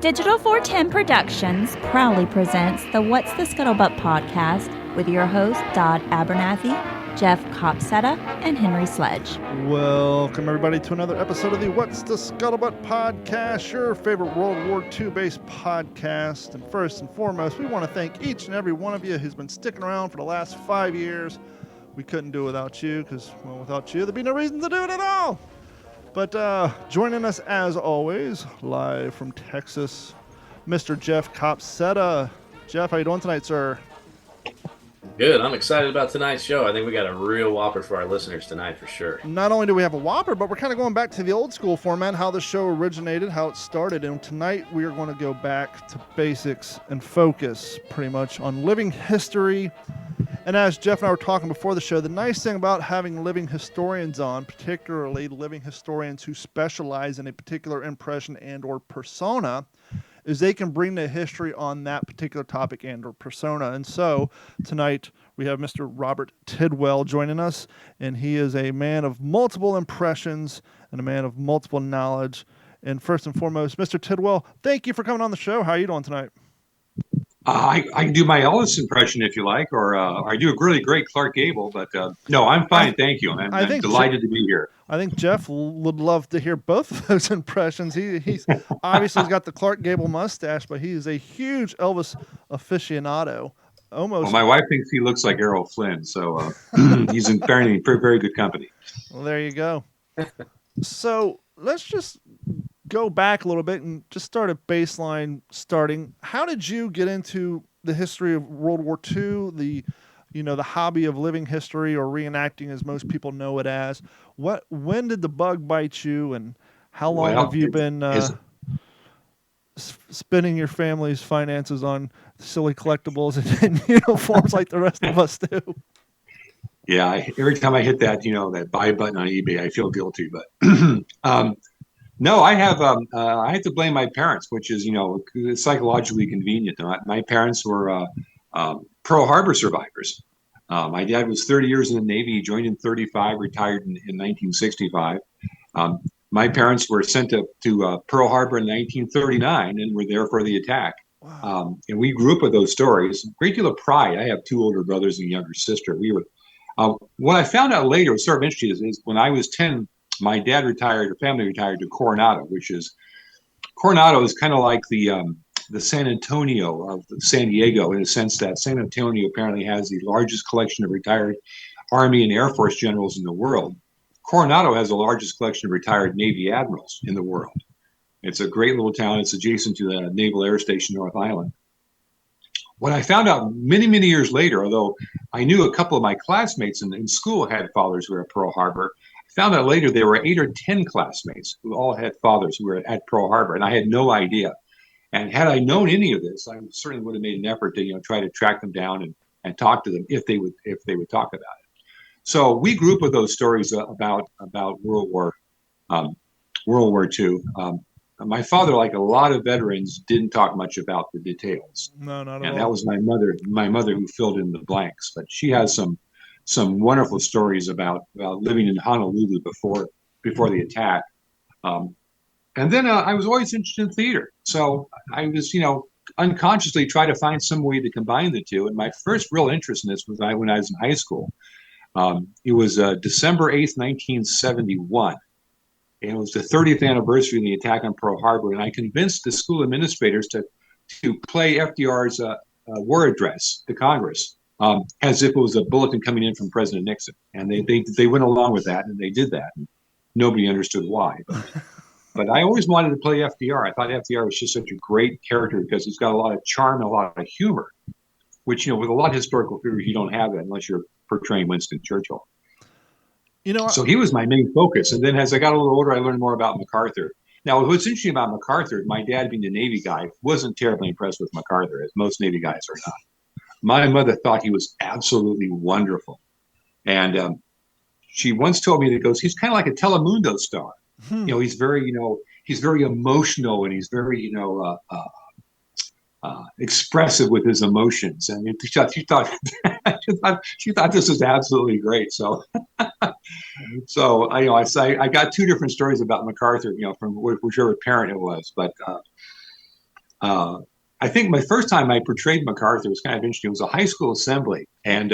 Digital 410 Productions proudly presents the What's the Scuttlebutt podcast with your hosts Dodd Abernathy, Jeff Copsetta, and Henry Sledge. Welcome, everybody, to another episode of the What's the Scuttlebutt podcast, your favorite World War II-based podcast. And first and foremost, we want to thank each and every one of you who's been sticking around for the last 5 years. We couldn't do it without you because, well, without you, there'd be no reason to do it at all. But joining us, as always, live from Texas, Mr. Jeff Copsetta. Jeff, how you doing tonight, sir? Good. I'm excited about tonight's show. I think we got a real whopper for our listeners tonight for sure. Not only do we have a whopper, but we're kind of going back to the old school format, how the show originated, how it started. And tonight we are going to go back to basics and focus pretty much on living history. And as Jeff and I were talking before the show, the nice thing about having living historians on, particularly living historians who specialize in a particular impression and or persona, is they can bring the history on that particular topic and or persona. And so tonight we have Mr. Robert Tidwell joining us, and he is a man of multiple impressions and a man of multiple knowledge. And first and foremost, Mr. Tidwell, thank you for coming on the show. How are you doing tonight? I can do my Elvis impression if you like, or I do a really great Clark Gable, but no, I'm fine. Thank you. I'm delighted to be here. I think Jeff would love to hear both of those impressions. He's obviously got the Clark Gable mustache, but he is a huge Elvis aficionado. Almost. Well, my wife thinks he looks like Errol Flynn, so he's in very, very good company. Well, there you go. So let's just go back a little bit and just start a baseline starting. How did you get into the history of World War II, the hobby of living history or reenacting as most people know it as? When did the bug bite you, and how long have you been spending your family's finances on silly collectibles and uniforms like the rest of us do? Yeah, every time I hit that, that buy button on eBay, I feel guilty, but no, I have to blame my parents, which is, psychologically convenient. My parents were Pearl Harbor survivors. My dad was 30 years in the Navy. He joined in 35, retired in 1965. My parents were sent to Pearl Harbor in 1939 and were there for the attack. Wow. And we grew up with those stories. Great deal of pride. I have two older brothers and a younger sister. What I found out later was sort of interesting is when I was 10, my dad retired, or family retired to Coronado, Coronado is kind of like the San Antonio of San Diego, in the sense that San Antonio apparently has the largest collection of retired Army and Air Force generals in the world. Coronado has the largest collection of retired Navy admirals in the world. It's a great little town. It's adjacent to the Naval Air Station, North Island. What I found out many, many years later, although I knew a couple of my classmates in school had fathers who were at Pearl Harbor, I found out later there were 8 or 10 classmates who all had fathers who were at Pearl Harbor, and I had no idea. And had I known any of this, I certainly would have made an effort to II to track them down and talk to them if they would talk about it. So we grew up with those stories about World War II. My father, like a lot of veterans, didn't talk much about the details. No, not at all. And that was my mother who filled in the blanks. But she has some wonderful stories about living in Honolulu before the attack. And then I was always interested in theater. So I was, unconsciously try to find some way to combine the two. And my first real interest in this was when I was in high school. It was December 8th, 1971. And it was the 30th anniversary of the attack on Pearl Harbor. And I convinced the school administrators to play FDR's war address to Congress as if it was a bulletin coming in from President Nixon. And they went along with that, and they did that. And nobody understood why. But I always wanted to play FDR. I thought FDR was just such a great character because he's got a lot of charm and a lot of humor, which, with a lot of historical figures, you don't have that unless you're portraying Winston Churchill. So he was my main focus. And then as I got a little older, I learned more about MacArthur. Now, what's interesting about MacArthur, my dad being a Navy guy, wasn't terribly impressed with MacArthur, as most Navy guys are not. My mother thought he was absolutely wonderful. And she once told me that he's kind of like a Telemundo star. He's very, he's very emotional, and he's very, expressive with his emotions. And she thought she thought this was absolutely great. So, I got two different stories about MacArthur, from whichever parent it was. But I think my first time I portrayed MacArthur was kind of interesting. It was a high school assembly, and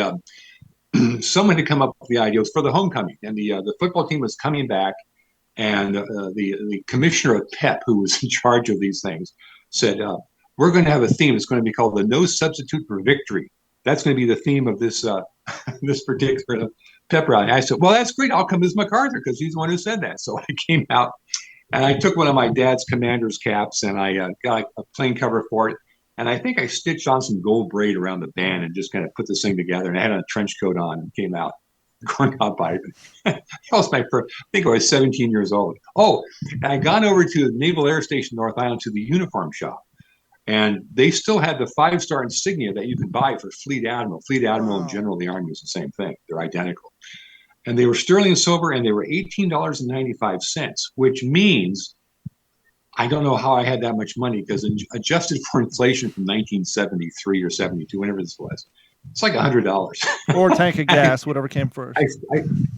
someone had come up with the idea. It was for the homecoming, and the football team was coming back, and the commissioner of PEP, who was in charge of these things, said, "We're going to have a theme. It's going to be called the No Substitute for Victory. That's going to be the theme of this this particular pep rally." I said, "Well, that's great. I'll come as MacArthur because he's the one who said that." So I came out and I took one of my dad's commander's caps and I got a plain cover for it. And I think I stitched on some gold braid around the band and just kind of put this thing together. And I had a trench coat on and came out corncob pipe. That was my first. I think I was 17 years old. Oh, and I gone over to Naval Air Station North Island to the uniform shop. And they still had the 5-star insignia that you could buy for Fleet Admiral. Fleet Admiral and General of the Army is the same thing. They're identical. And they were sterling silver and they were $18.95, which means I don't know how I had that much money because adjusted for inflation from 1973 or 72, whenever this was, it's like $100. Or a tank of gas, whatever came first.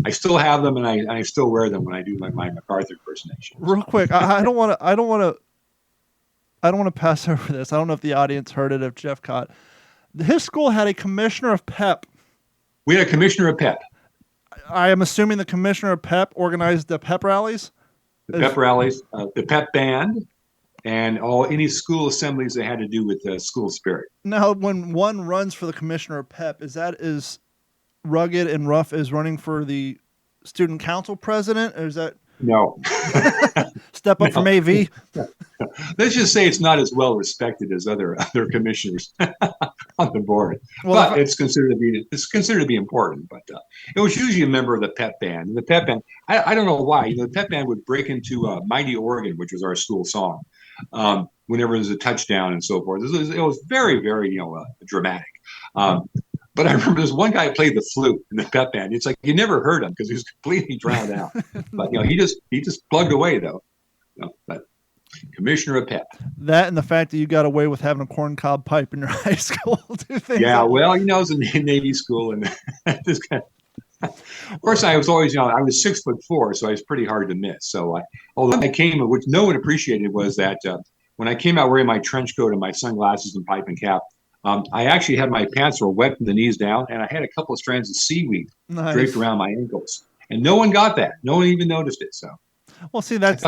I still have them and I still wear them when I do my MacArthur impersonation. Real quick, I don't want to pass over this. I don't know if the audience heard it, if Jeff caught. His school had a commissioner of PEP. We had a commissioner of PEP. I am assuming the commissioner of PEP organized the PEP rallies? The PEP rallies, the PEP band, and any school assemblies that had to do with school spirit. Now, when one runs for the commissioner of PEP, is that as rugged and rough as running for the student council president? Or is that... No. Step up from AV? Let's just say it's not as well respected as other commissioners on the board. Well, but it's considered to be important. But it was usually a member of the PEP band. And the PEP band, I don't know why. The PEP band would break into Mighty Oregon, which was our school song, whenever there was a touchdown and so forth. It was very, very dramatic. But I remember there's one guy who played the flute in the PEP band. It's like you never heard him because he was completely drowned out. But he just plugged away though. But commissioner of PEP. That and the fact that you got away with having a corncob pipe in your high school. Yeah, well, it was a Navy school, and this kind of course, I was always, I was 6'4", so I was pretty hard to miss. So, although I came, which no one appreciated, was that when I came out wearing my trench coat and my sunglasses and pipe and cap. I actually had my pants were wet from the knees down, and I had a couple of strands of seaweed draped around my ankles, and no one got that. No one even noticed it. So, well, see, that's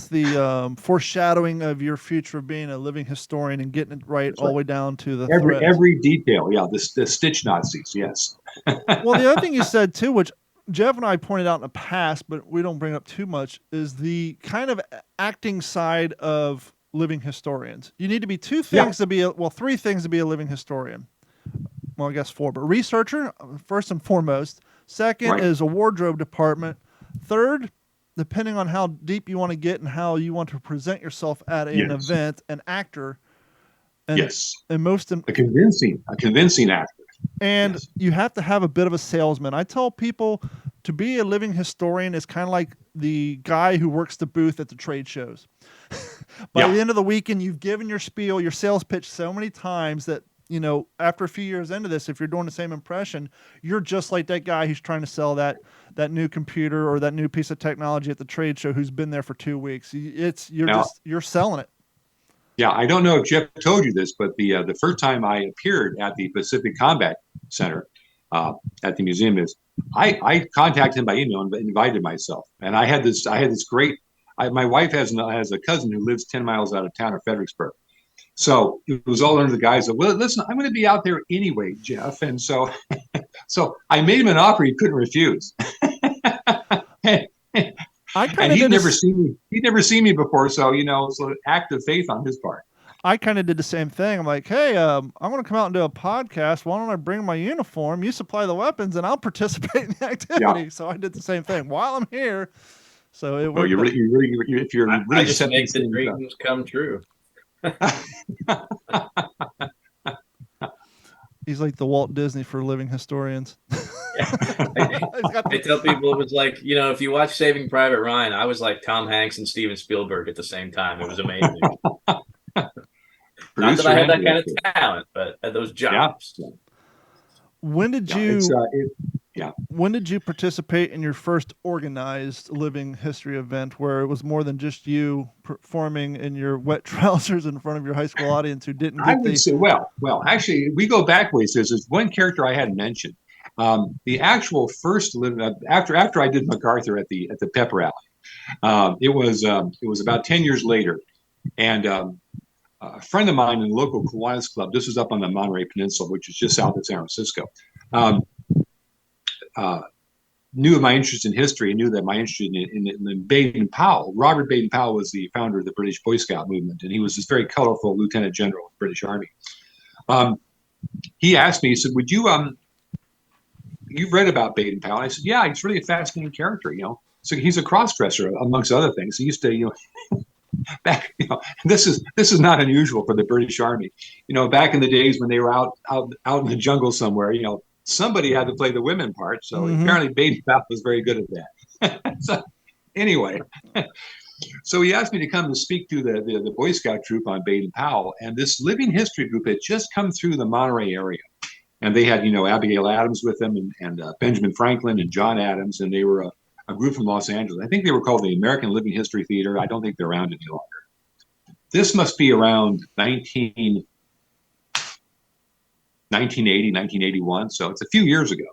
the foreshadowing of your future of being a living historian and getting it right all the way down to the every detail. Yeah, the stitch Nazis. Yes. Well, the other thing you said too, which Jeff and I pointed out in the past, but we don't bring up too much, is the kind of acting side of living historians. You need to be three things to be a living historian. Well, I guess 4, but researcher, first and foremost. Second is a wardrobe department. Third, depending on how deep you want to get and how you want to present yourself at an event, an actor. And, and a convincing actor. And you have to have a bit of a salesman. I tell people to be a living historian is kind of like the guy who works the booth at the trade shows. By the end of the weekend, you've given your spiel, your sales pitch so many times that, after a few years into this, if you're doing the same impression, you're just like that guy who's trying to sell that new computer or that new piece of technology at the trade show who's been there for 2 weeks. You're selling it. Yeah, I don't know if Jeff told you this, but the first time I appeared at the Pacific Combat Center at the museum I contacted him by email and invited myself, and I had this great. My wife has a cousin who lives 10 miles out of town, of Fredericksburg. So it was all under the guise of, well, listen, I'm going to be out there anyway, Jeff. And so I made him an offer he couldn't refuse. And he'd never seen me before. So, it's an act of faith on his part. I kind of did the same thing. I'm like, hey, I'm going to come out and do a podcast. Why don't I bring my uniform? You supply the weapons and I'll participate in the activity. Yeah. So I did the same thing while I'm here. So it well, if you're really I just make the dreams come true. He's like the Walt Disney for living historians. I tell people it was like, if you watch Saving Private Ryan, I was like Tom Hanks and Steven Spielberg at the same time. It was amazing. Not that I had that kind of talent, but at those jobs. When did Yeah, you? Yeah. When did you participate in your first organized living history event where it was more than just you performing in your wet trousers in front of your high school audience who didn't I get would the? say, actually, we go back ways. There's one character I hadn't mentioned. The actual first after I did MacArthur at the pep rally, it was about 10 years later, and a friend of mine in the local Kiwanis Club. This was up on the Monterey Peninsula, which is just south of San Francisco. Um, knew of my interest in history and knew that my interest in Baden-Powell. Robert Baden-Powell was the founder of the British Boy Scout movement, and he was this very colorful lieutenant general of the British Army. He asked me, he said, would you, you've read about Baden-Powell? I said, yeah, he's really a fascinating character, So he's a cross-dresser, amongst other things. He used to, back, this is not unusual for the British Army. Back in the days when they were out in the jungle somewhere, somebody had to play the women part. So apparently Baden-Powell was very good at that. So anyway, so he asked me to come to speak to the Boy Scout troop on Baden-Powell. And this living history group had just come through the Monterey area. And they had, Abigail Adams with them and Benjamin Franklin and John Adams. And they were a group from Los Angeles. I think they were called the American Living History Theater. I don't think they're around any longer. This must be around 1980, 1981. So it's a few years ago.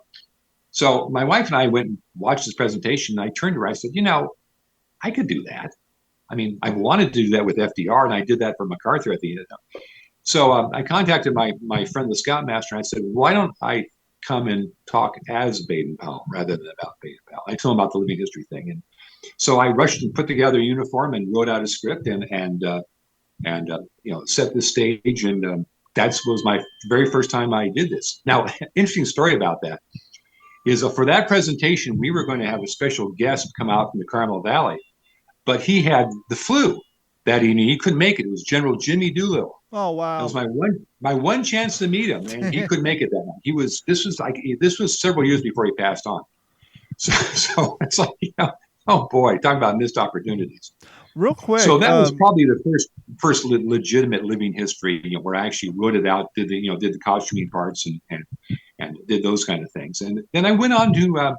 So my wife and I went and watched this presentation. And I turned to her. I said, I could do that. I mean, I wanted to do that with FDR, and I did that for MacArthur at the end. So I contacted my friend, the Scoutmaster, and I said, why don't I come and talk as Baden-Powell rather than about Baden-Powell? I told him about the living history thing. And so I rushed and put together a uniform and wrote out a script and set the stage. And that was my very first time I did this. Now, interesting story about that is for that presentation, we were going to have a special guest come out from the Carmel Valley, but he had the flu that evening. He couldn't make it. It was General Jimmy Doolittle. Oh, wow. That was my one chance to meet him, and he couldn't make it that night. This was several years before he passed on. So it's like, oh boy, talking about missed opportunities. Real quick. So that was probably the first legitimate living history, where I actually wrote it out, did the costuming parts and did those kind of things. And then I went on to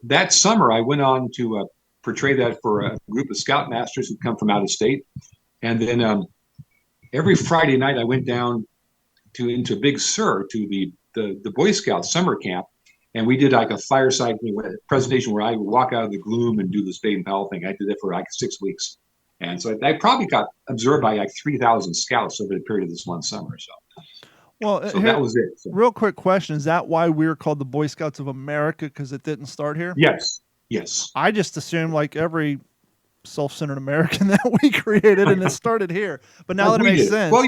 that summer. I went on to portray that for a group of Scoutmasters who come from out of state, and then every Friday night I went down into Big Sur to the Boy Scout summer camp, and we did like a fireside presentation where I would walk out of the gloom and do this Baden-Powell thing. I did that for like 6 weeks. And so I probably got absorbed by like 3,000 scouts over the period of this one summer. So that was it. So. Real quick question. Is that why we're called the Boy Scouts of America? Because it didn't start here? Yes. I just assumed like every self-centered American that we created and it started here. But now that it makes sense. Well,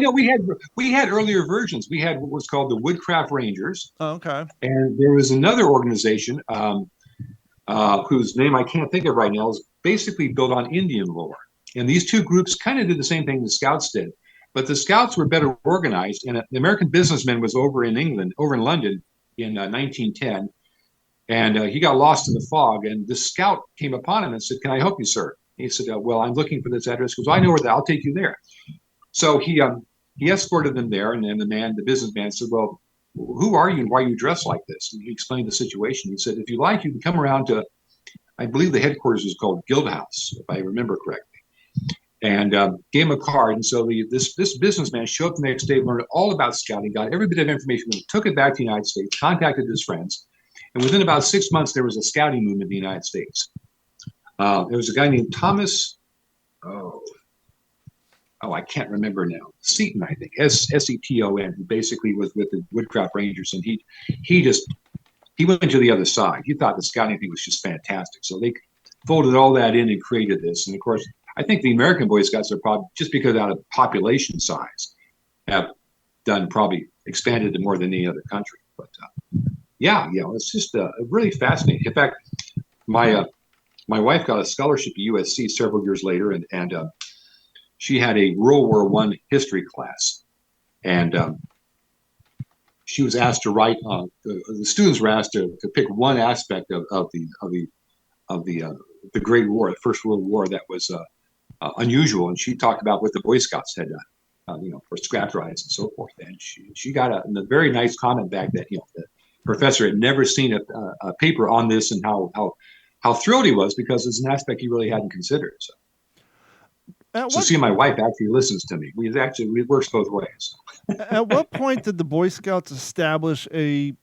we had earlier versions. We had what was called the Woodcraft Rangers. Oh, okay. And there was another organization whose name I can't think of right now, is basically built on Indian lore. And these two groups kind of did the same thing the Scouts did, but the Scouts were better organized. And the American businessman was over in London in 1910, and he got lost in the fog. And the Scout came upon him and said, "Can I help you, sir?" He said, "Well, I'm looking for this address." He goes, "I know where I'll take you there." So he escorted them there, and then the businessman said, "Well, who are you and why are you dressed like this?" And he explained the situation. He said, "If you like, you can come around to, I believe the headquarters is called Guild House, if I remember correctly." And gave him a card. And so this businessman showed up the next day, learned all about scouting, got every bit of information, took it back to the United States, contacted his friends. And within about 6 months, there was a scouting movement in the United States. There was a guy named Thomas, I can't remember now, Seton, I think, Seton, who basically was with the Woodcraft Rangers. And he went to the other side. He thought the scouting thing was just fantastic. So they folded all that in and created this. And of course, I think the American Boy Scouts are probably, just because out of population size, have probably expanded to more than any other country. But it's just really fascinating. In fact, my wife got a scholarship at USC several years later, and she had a World War I history class, and she was asked to write. The students were asked to pick one aspect of the Great War, the First World War, that was unusual, and she talked about what the Boy Scouts had done, for scrap drives and so forth. And she got a very nice comment back that professor had never seen a paper on this, and how thrilled he was because it's an aspect he really hadn't considered. So see, my wife actually listens to me. It works both ways. At what point did the Boy Scouts establish a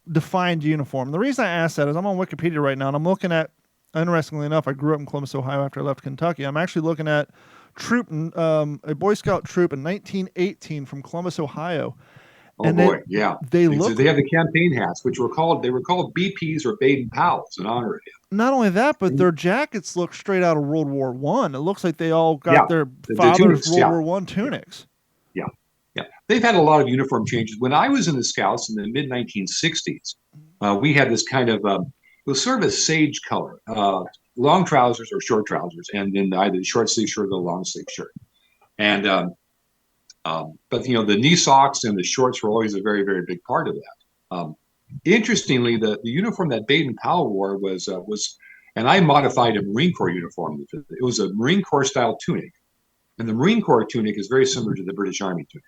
defined uniform? The reason I ask that is I'm on Wikipedia right now, and I'm looking at, interestingly enough, I grew up in Columbus, Ohio after I left Kentucky. I'm actually looking at a Boy Scout troop in 1918 from Columbus, Ohio. Oh, and boy, yeah. They have the campaign hats, which were called BPs or Baden-Powells in honor of him. Not only that, but their jackets look straight out of World War One. It looks like they all got their father's World War One tunics. Yeah. They've had a lot of uniform changes. When I was in the Scouts in the mid 1960s, we had this kind of it was sort of a sage color, long trousers or short trousers, and then either the short sleeve shirt or the long sleeve shirt. And but the knee socks and the shorts were always a very, very big part of that. Interestingly, the uniform that Baden-Powell wore was, and I modified a Marine Corps uniform. It was a Marine Corps style tunic, and the Marine Corps tunic is very similar to the British Army tunic.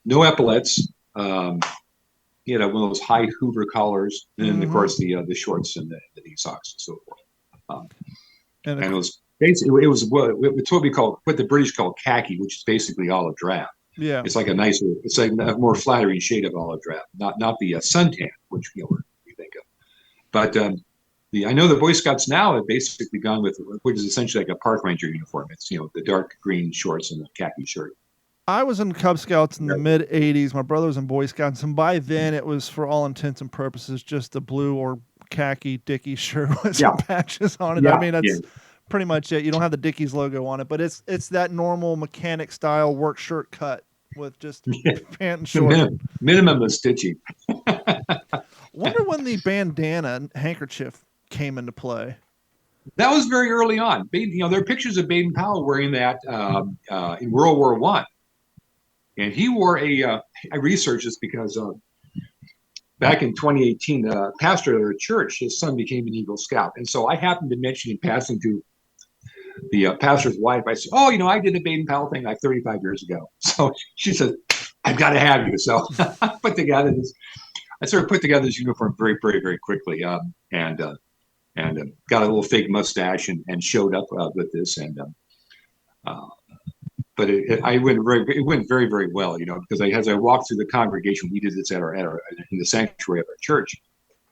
No epaulets. He had one of those high Hoover collars, and then of course the shorts and the knee socks and so forth. And it was basically what the British call khaki, which is basically olive drab. Yeah, it's like a more flattering shade of olive drab, not the suntan, which we think of. But I know the Boy Scouts now have basically gone with which is essentially like a park ranger uniform. It's the dark green shorts and the khaki shirt. I was in Cub Scouts in the mid '80s. My brother was in Boy Scouts, and by then it was, for all intents and purposes, just a blue or khaki Dickies shirt with some patches on it. I mean, that's pretty much it. You don't have the Dickies logo on it, but it's that normal mechanic style work shirt cut with just pant and shorts. Minimum of stitching. Wonder when the bandana handkerchief came into play. That was very early on. There are pictures of Baden-Powell wearing that in World War I. And he wore I researched this because back in 2018, the pastor of their church, his son became an Eagle Scout. And so I happened to mention in passing to the pastor's wife, I said, I did a Baden-Powell thing like 35 years ago. So she said, I've got to have you. So I put together this uniform very, very, very quickly and got a little fake mustache and showed up with this. But it went very, very well, because as I walked through the congregation, we did this in the sanctuary of our church.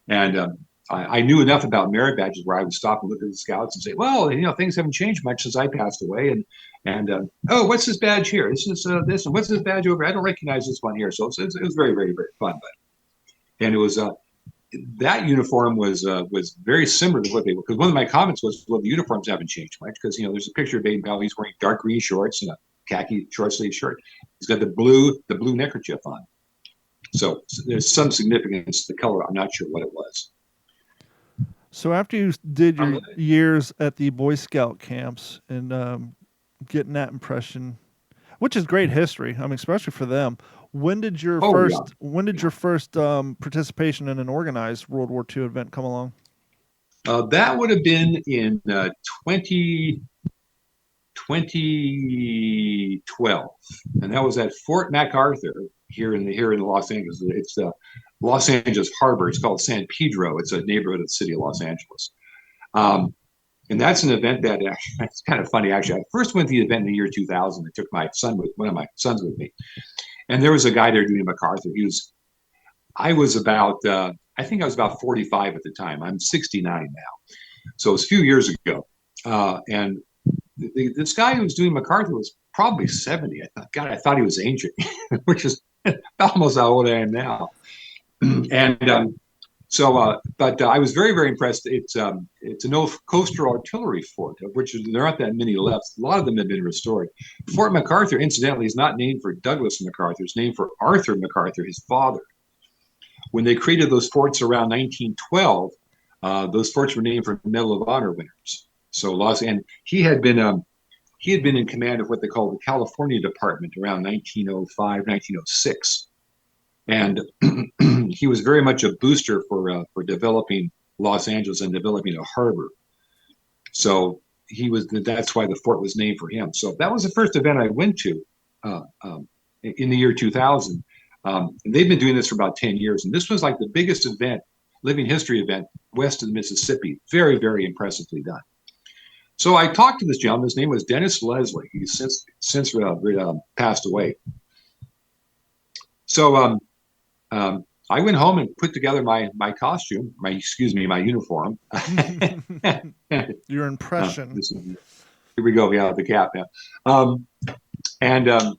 And I knew enough about merit badges where I would stop and look at the Scouts and say, well, things haven't changed much since I passed away. And what's this badge here? This is this, and what's this badge over? I don't recognize this one here. So it was very, very, very fun. And it was that uniform was very similar to what they were. Because one of my comments was, well, the uniforms haven't changed much because there's a picture of Baden-Powell. He's wearing dark green shorts and a khaki short sleeve shirt. He's got the blue neckerchief on. So there's some significance to the color. I'm not sure what it was. So after you did your years at the Boy Scout camps and getting that impression, which is great history, I mean, especially for them. When did your first participation in an organized World War II event come along? That would have been in 2012, and that was at Fort MacArthur here in Los Angeles. It's the Los Angeles Harbor. It's called San Pedro. It's a neighborhood of the city of Los Angeles. And that's an event that it's kind of funny, actually. I first went to the event in the year 2000. I took one of my sons with me. And there was a guy there doing MacArthur. I was about 45 at the time. I'm 69 now. So it was a few years ago. And this guy who was doing MacArthur was probably 70. I thought he was ancient, which is almost how old I am now. And but I was very, very impressed. It's an old coastal artillery fort, of which there aren't that many left. A lot of them have been restored. Fort MacArthur, incidentally, is not named for Douglas MacArthur. It's named for Arthur MacArthur, his father. When they created those forts around 1912, those forts were named for Medal of Honor winners. So and he had been in command of what they call the California Department around 1905, 1906. And he was very much a booster for developing Los Angeles and developing a harbor. So that's why the fort was named for him. So that was the first event I went to in the year 2000. And they've been doing this for about 10 years. And this was like the biggest event, living history event west of the Mississippi. Very, very impressively done. So I talked to this gentleman. His name was Dennis Leslie. He's since passed away. So I went home and put together my costume, my uniform. Your impression. Here we go. Yeah, the cap. Yeah. And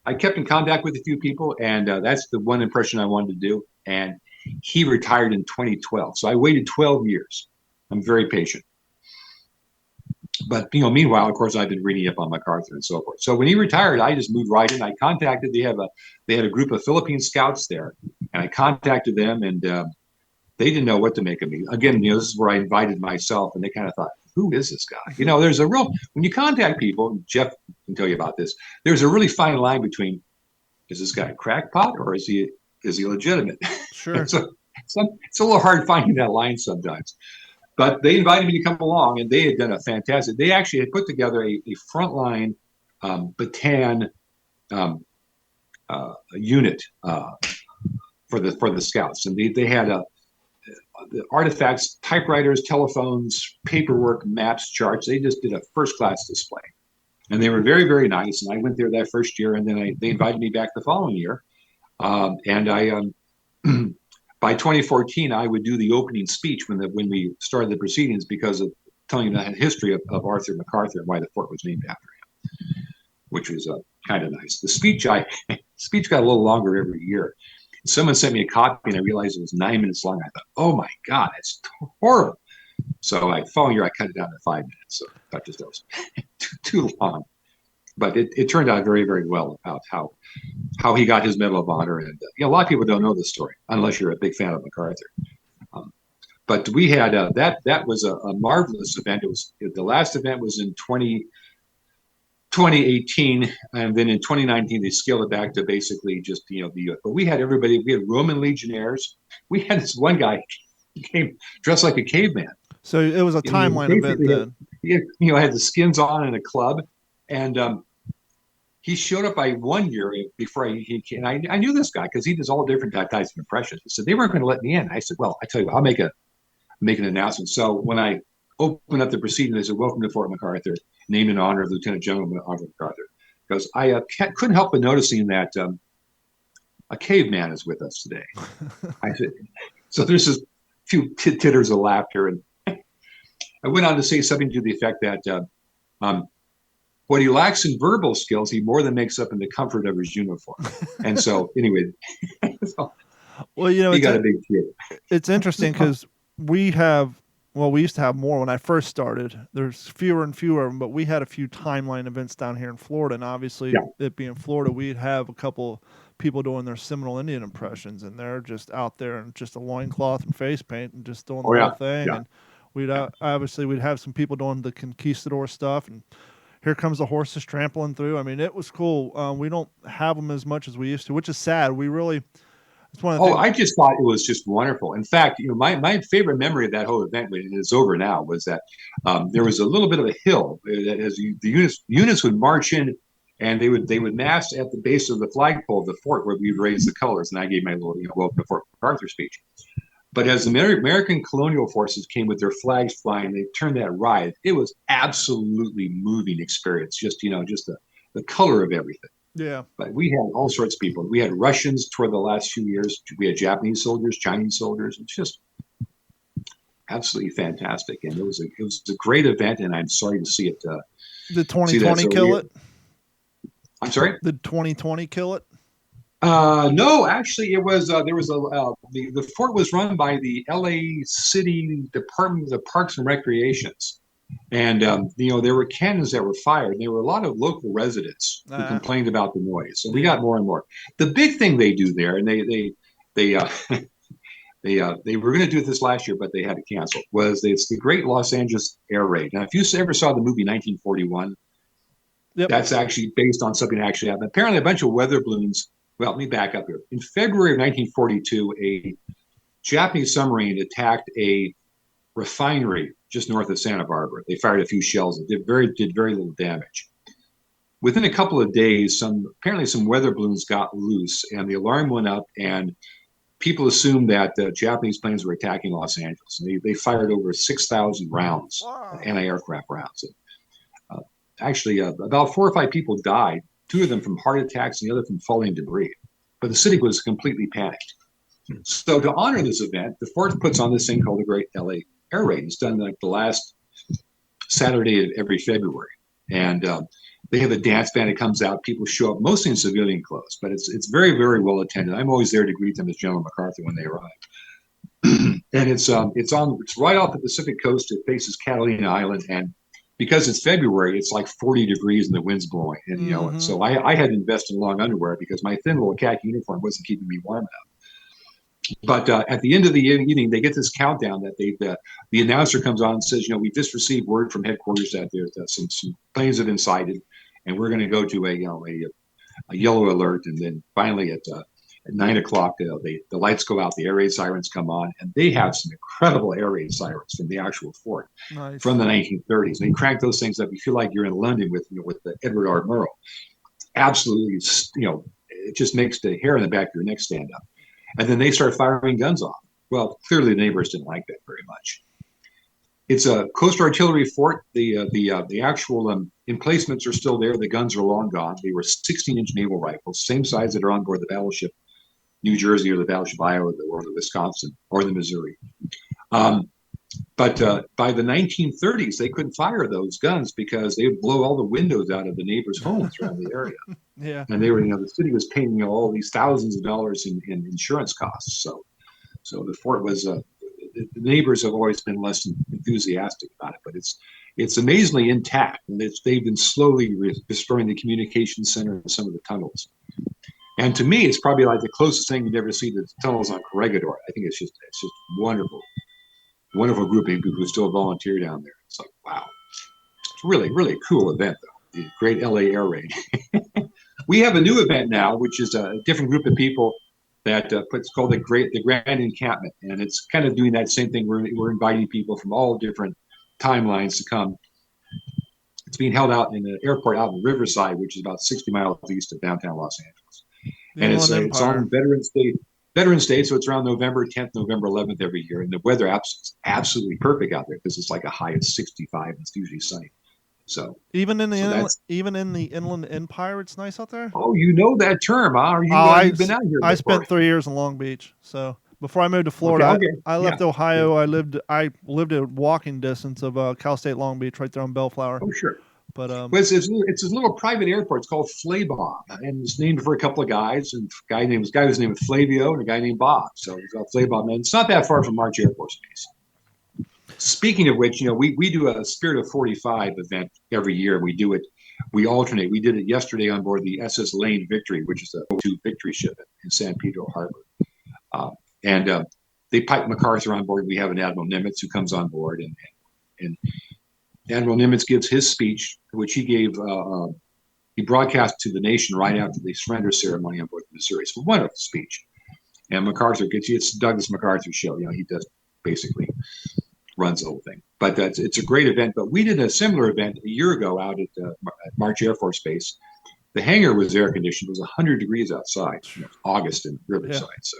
I kept in contact with a few people, and that's the one impression I wanted to do. And he retired in 2012. So I waited 12 years. I'm very patient. But, meanwhile, of course, I've been reading up on MacArthur and so forth. So when he retired, I just moved right in. I contacted, they had a group of Philippine scouts there, and I contacted them, and they didn't know what to make of me. Again, this is where I invited myself, and they kind of thought, who is this guy? There's a real, when you contact people, Jeff can tell you about this, there's a really fine line between, is this guy a crackpot or is he legitimate? Sure. So it's a little hard finding that line sometimes. But they invited me to come along, and they had done a fantastic. They actually had put together a frontline baton unit for the scouts, and they had the artifacts, typewriters, telephones, paperwork, maps, charts. They just did a first-class display, and they were very, very nice. And I went there that first year, and then they invited me back the following year, and I. By 2014, I would do the opening speech when we started the proceedings, because of telling the history of Arthur MacArthur and why the fort was named after him, which was kind of nice. The speech got a little longer every year. Someone sent me a copy, and I realized it was 9 minutes long. I thought, oh my God, that's horrible. So following year, I cut it down to 5 minutes. So that was too long. But it turned out very, very well about how he got his Medal of Honor. And a lot of people don't know this story unless you're a big fan of MacArthur. But we had that was a marvelous event. The last event was in 2018, and then in 2019 they scaled it back to basically just but we had everybody. We had Roman legionnaires. We had this one guy, he came dressed like a caveman. So it was a timeline event then. He had the skins on in a club. And he showed up by 1 year before he came. And I knew this guy because he does all different types of impressions. He said, they weren't going to let me in. I said, well, I tell you what, I'll make an announcement. So when I opened up the proceeding, they said, welcome to Fort MacArthur, named in honor of Lieutenant General Arthur MacArthur. Because I couldn't help but noticing that a caveman is with us today. I said, so there's a few titters of laughter. And I went on to say something to the effect that what he lacks in verbal skills, he more than makes up in the comfort of his uniform. And so, anyway, well, he got a big kid. It's interesting because we used to have more when I first started. There's fewer and fewer of them, but we had a few timeline events down here in Florida. And obviously, it being Florida, we'd have a couple people doing their Seminole Indian impressions, and they're just out there in just a loincloth and face paint and just doing the whole thing. Yeah. And we'd have some people doing the conquistador stuff, and here comes the horses trampling through. I mean, it was cool. We don't have them as much as we used to, which is sad. We really, it's one of the things. I just thought it was just wonderful. In fact, my favorite memory of that whole event, when it's over now, was that there was a little bit of a hill as the units would march in, and they would mass at the base of the flagpole of the fort where we'd raise the colors, and I gave my little welcome to Fort MacArthur speech. But as the American colonial forces came with their flags flying, they turned that riot. It was absolutely moving experience. Just the color of everything. Yeah. But we had all sorts of people. We had Russians toward the last few years. We had Japanese soldiers, Chinese soldiers. It's just absolutely fantastic, and it was a great event. And I'm sorry to see it. Did 2020 kill it? I'm sorry. Did 2020 kill it? No, actually, it was. There was the fort was run by the L.A. City Department of the Parks and Recreations, and there were cannons that were fired. There were a lot of local residents who complained about the noise, so we got more and more. The big thing they do there, and they were going to do this last year, but they had to cancel. It's the Great Los Angeles Air Raid. Now, if you ever saw the movie 1941, that's actually based on something that actually happened. Apparently, a bunch of weather balloons. Well, let me back up here. In February of 1942, a Japanese submarine attacked a refinery just north of Santa Barbara. They fired a few shells and did very little damage. within a couple of days, apparently some weather balloons got loose, and the alarm went up, and people assumed that Japanese planes were attacking Los Angeles. And they fired over 6,000 rounds, Wow. anti-aircraft rounds. And, actually, about 4 or 5 people died, 2 of them from heart attacks and the other from falling debris. But the city was completely panicked. So to honor this event, the fort puts on this thing called the Great LA Air Raid. It's done like the last Saturday of every February. And they have a dance band that comes out. People show up mostly in civilian clothes, but it's very, very well attended. I'm always there to greet them as General MacArthur when they arrive. And it's right off the Pacific coast. It faces Catalina Island, and because it's February, it's like 40 degrees and the wind's blowing. And you know, so I had to invest in long underwear because my thin little khaki uniform wasn't keeping me warm enough. But at the end of the evening, they get this countdown that the announcer comes on and says, we just received word from headquarters that there's some planes have been sighted, and we're going to go to a yellow alert. And then finally at 9 o'clock, the lights go out, the air raid sirens come on, and they have some incredible air raid sirens from the actual fort from the 1930s. They crank those things up. You feel like you're in London with the Edward R. Murrow. Absolutely, it just makes the hair in the back of your neck stand up. And then they start firing guns off. Well, clearly the neighbors didn't like that very much. It's a coast artillery fort. The actual emplacements are still there. The guns are long gone. They were 16-inch naval rifles, same size that are on board the battleship New Jersey or the battleship Iowa or the Wisconsin or the Missouri. But by the 1930s, they couldn't fire those guns because they would blow all the windows out of the neighbors' homes around the area. Yeah. And they were, the city was paying all these thousands of dollars in insurance costs. So the fort was, the neighbors have always been less enthusiastic about it, but it's amazingly intact. And they've been slowly destroying the communication center and some of the tunnels. And to me, it's probably like the closest thing you'd ever see to the tunnels on Corregidor. I think it's just wonderful. Wonderful group of people who still volunteer down there. It's like, wow. It's really, really cool event, though. The Great LA Air Raid. We have a new event now, which is a different group of people that it's called the Grand Encampment. And it's kind of doing that same thing. We're inviting people from all different timelines to come. It's being held out in the airport out in Riverside, which is about 60 miles east of downtown Los Angeles. And it's on Veterans Day, so it's around November 10th, November 11th every year, and the weather is absolutely perfect out there because it's like a high of 65, and it's usually sunny. So even in the Inland Empire, it's nice out there. Oh, you know that term, huh? You've been out here before. I spent 3 years in Long Beach, so before I moved to Florida, I left Ohio. I lived at walking distance of Cal State Long Beach, right there on Bellflower. Oh, sure. But it's this little private airport. It's called Flaybob, and it's named for a couple of guys. And a guy was named Flavio, and a guy named Bob. So it's called Flaybob, and it's not that far from March Air Force Base. Speaking of which, we do a Spirit of 45 event every year. We alternate. We did it yesterday on board the SS Lane Victory, which is a O2 Victory ship in San Pedro Harbor. And they pipe MacArthur on board. We have an Admiral Nimitz who comes on board, and Admiral Nimitz gives his speech, which he gave. He broadcast to the nation right after the surrender ceremony on board the Missouri. It's a wonderful speech. And MacArthur it's Douglas MacArthur's show. He does basically runs the whole thing. But it's a great event. But we did a similar event a year ago out at March Air Force Base. The hangar was air conditioned. It was 100 degrees outside. August in Riverside. Yeah. So.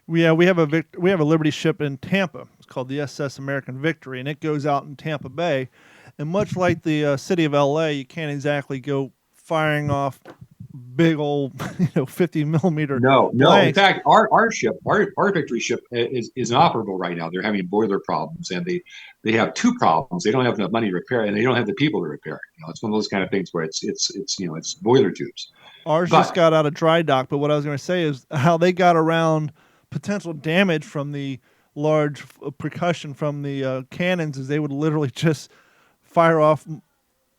We have a Liberty ship in Tampa. It's called the SS American Victory, and it goes out in Tampa Bay. And much like the city of LA, you can't exactly go firing off big old 50 millimeter. No. In fact, our ship, our Victory ship is inoperable right now. They're having boiler problems, and they have 2 problems. They don't have enough money to repair it, and they don't have the people to repair it. It's one of those kind of things where it's boiler tubes. Ours just got out of dry dock. But what I was going to say is how they got around potential damage from the large percussion from the cannons is they would literally just fire off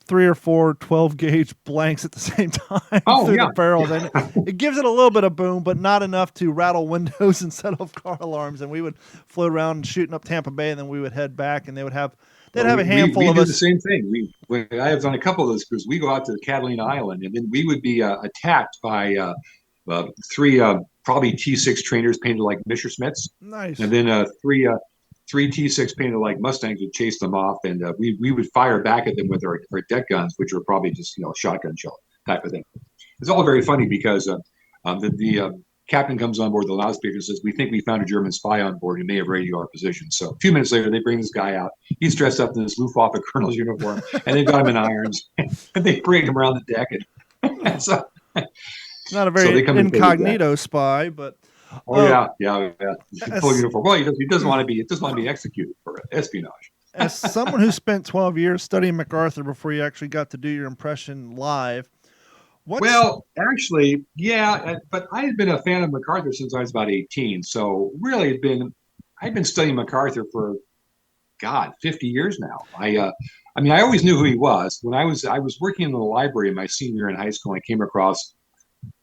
3 or 4 12-gauge blanks at the same time through the barrel. And it gives it a little bit of boom, but not enough to rattle windows and set off car alarms. And we would float around shooting up Tampa Bay, and then we would head back, and they'd have a handful of us. We do the same thing. I have done a couple of those cruises. We go out to Catalina Island, and then we would be attacked by 3 probably T6 trainers painted like Messerschmitts. Nice. And then 3 three T6 painted like Mustangs would chase them off, and we would fire back at them with our deck guns, which were probably just shotgun shell type of thing. It's all very funny because the captain comes on board the loudspeaker and says, "We think we found a German spy on board who may have radioed our position." So a few minutes later, they bring this guy out. He's dressed up in this Luftwaffe colonel's uniform, and they've got him in irons, and they parade him around the deck. And so, not a very incognito spy, but yeah, full uniform. Well, he doesn't want to be executed for espionage. As someone who spent 12 years studying MacArthur before you actually got to do your impression live. Well, actually, yeah, but I had been a fan of MacArthur since I was about 18. So really, I've been studying MacArthur for 50 years now. I always knew who he was. When I was working in the library in my senior year in high school, I came across,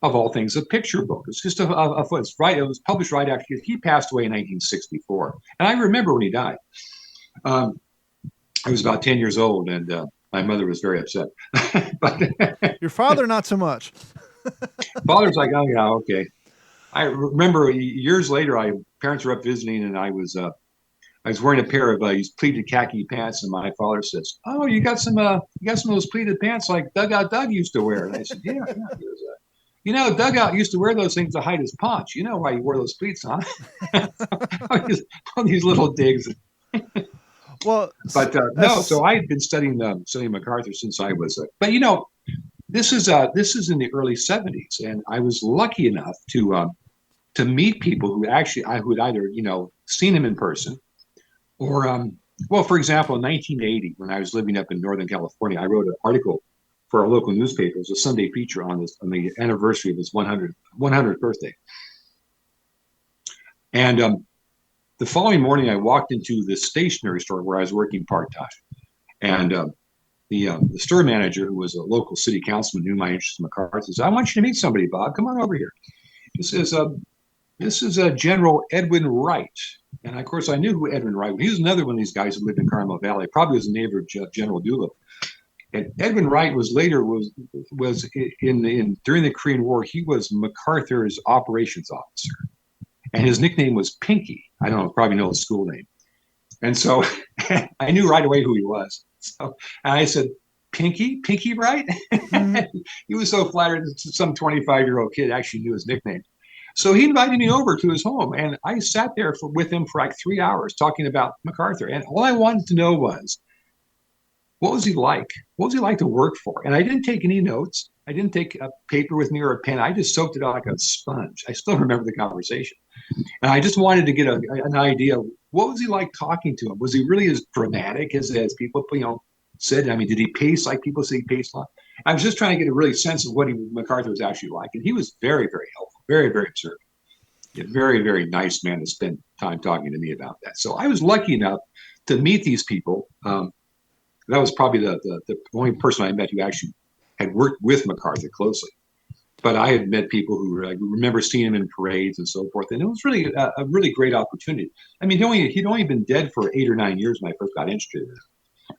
of all things, a picture book. It's just it was published right after he passed away in 1964, and I remember when he died. I was about 10 years old, and my mother was very upset. But your father, not so much. Father's like, oh yeah, okay. I remember years later, parents were up visiting, and I was wearing a pair of these pleated khaki pants, and my father says, "Oh, you got some of those pleated pants like Dugout Doug used to wear." And I said, "Yeah." Dugout used to wear those things to hide his paunch. You know why he wore those pleats, huh? all these little digs. Well, but no. So I had been studying MacArthur since I was. But this is in the early '70s, and I was lucky enough to meet people who actually who had either seen him in person, or well, for example, in 1980, when I was living up in Northern California, I wrote an article for our local newspaper. It was a Sunday feature on the anniversary of his 100th birthday, and the following morning, I walked into the stationery store where I was working part-time. And the store manager, who was a local city councilman, knew my interest in MacArthur, says, "I want you to meet somebody, Bob. Come on over here." He says, "This is General Edwin Wright." And, of course, I knew who Edwin Wright was. He was another one of these guys who lived in Carmel Valley. Probably was a neighbor of General Doolittle. And Edwin Wright was during the Korean War, he was MacArthur's operations officer. And his nickname was Pinky. I don't know, probably know his school name. And so I knew right away who he was. So and I said, Pinky Wright? Mm-hmm. He was so flattered that some 25-year-old kid actually knew his nickname. So he invited me over to his home, and I sat there with him for like 3 hours talking about MacArthur. And all I wanted to know was, what was he like? What was he like to work for? And I didn't take any notes. I didn't take a paper with me or a pen. I just soaked it out like a sponge. I still remember the conversation. And I just wanted to get an idea. What was he like talking to him? Was he really as dramatic as people said? I mean, did he pace like people say he paced a lot? I was just trying to get a really sense of what MacArthur was actually like. And he was very, very helpful, very, very observant. A very, very nice man to spend time talking to me about that. So I was lucky enough to meet these people. That was probably the only person I met who actually had worked with MacArthur closely. But I had met people who remember seeing him in parades and so forth. And it was really a really great opportunity. I mean, he'd only been dead for 8 or 9 years when I first got interested in him.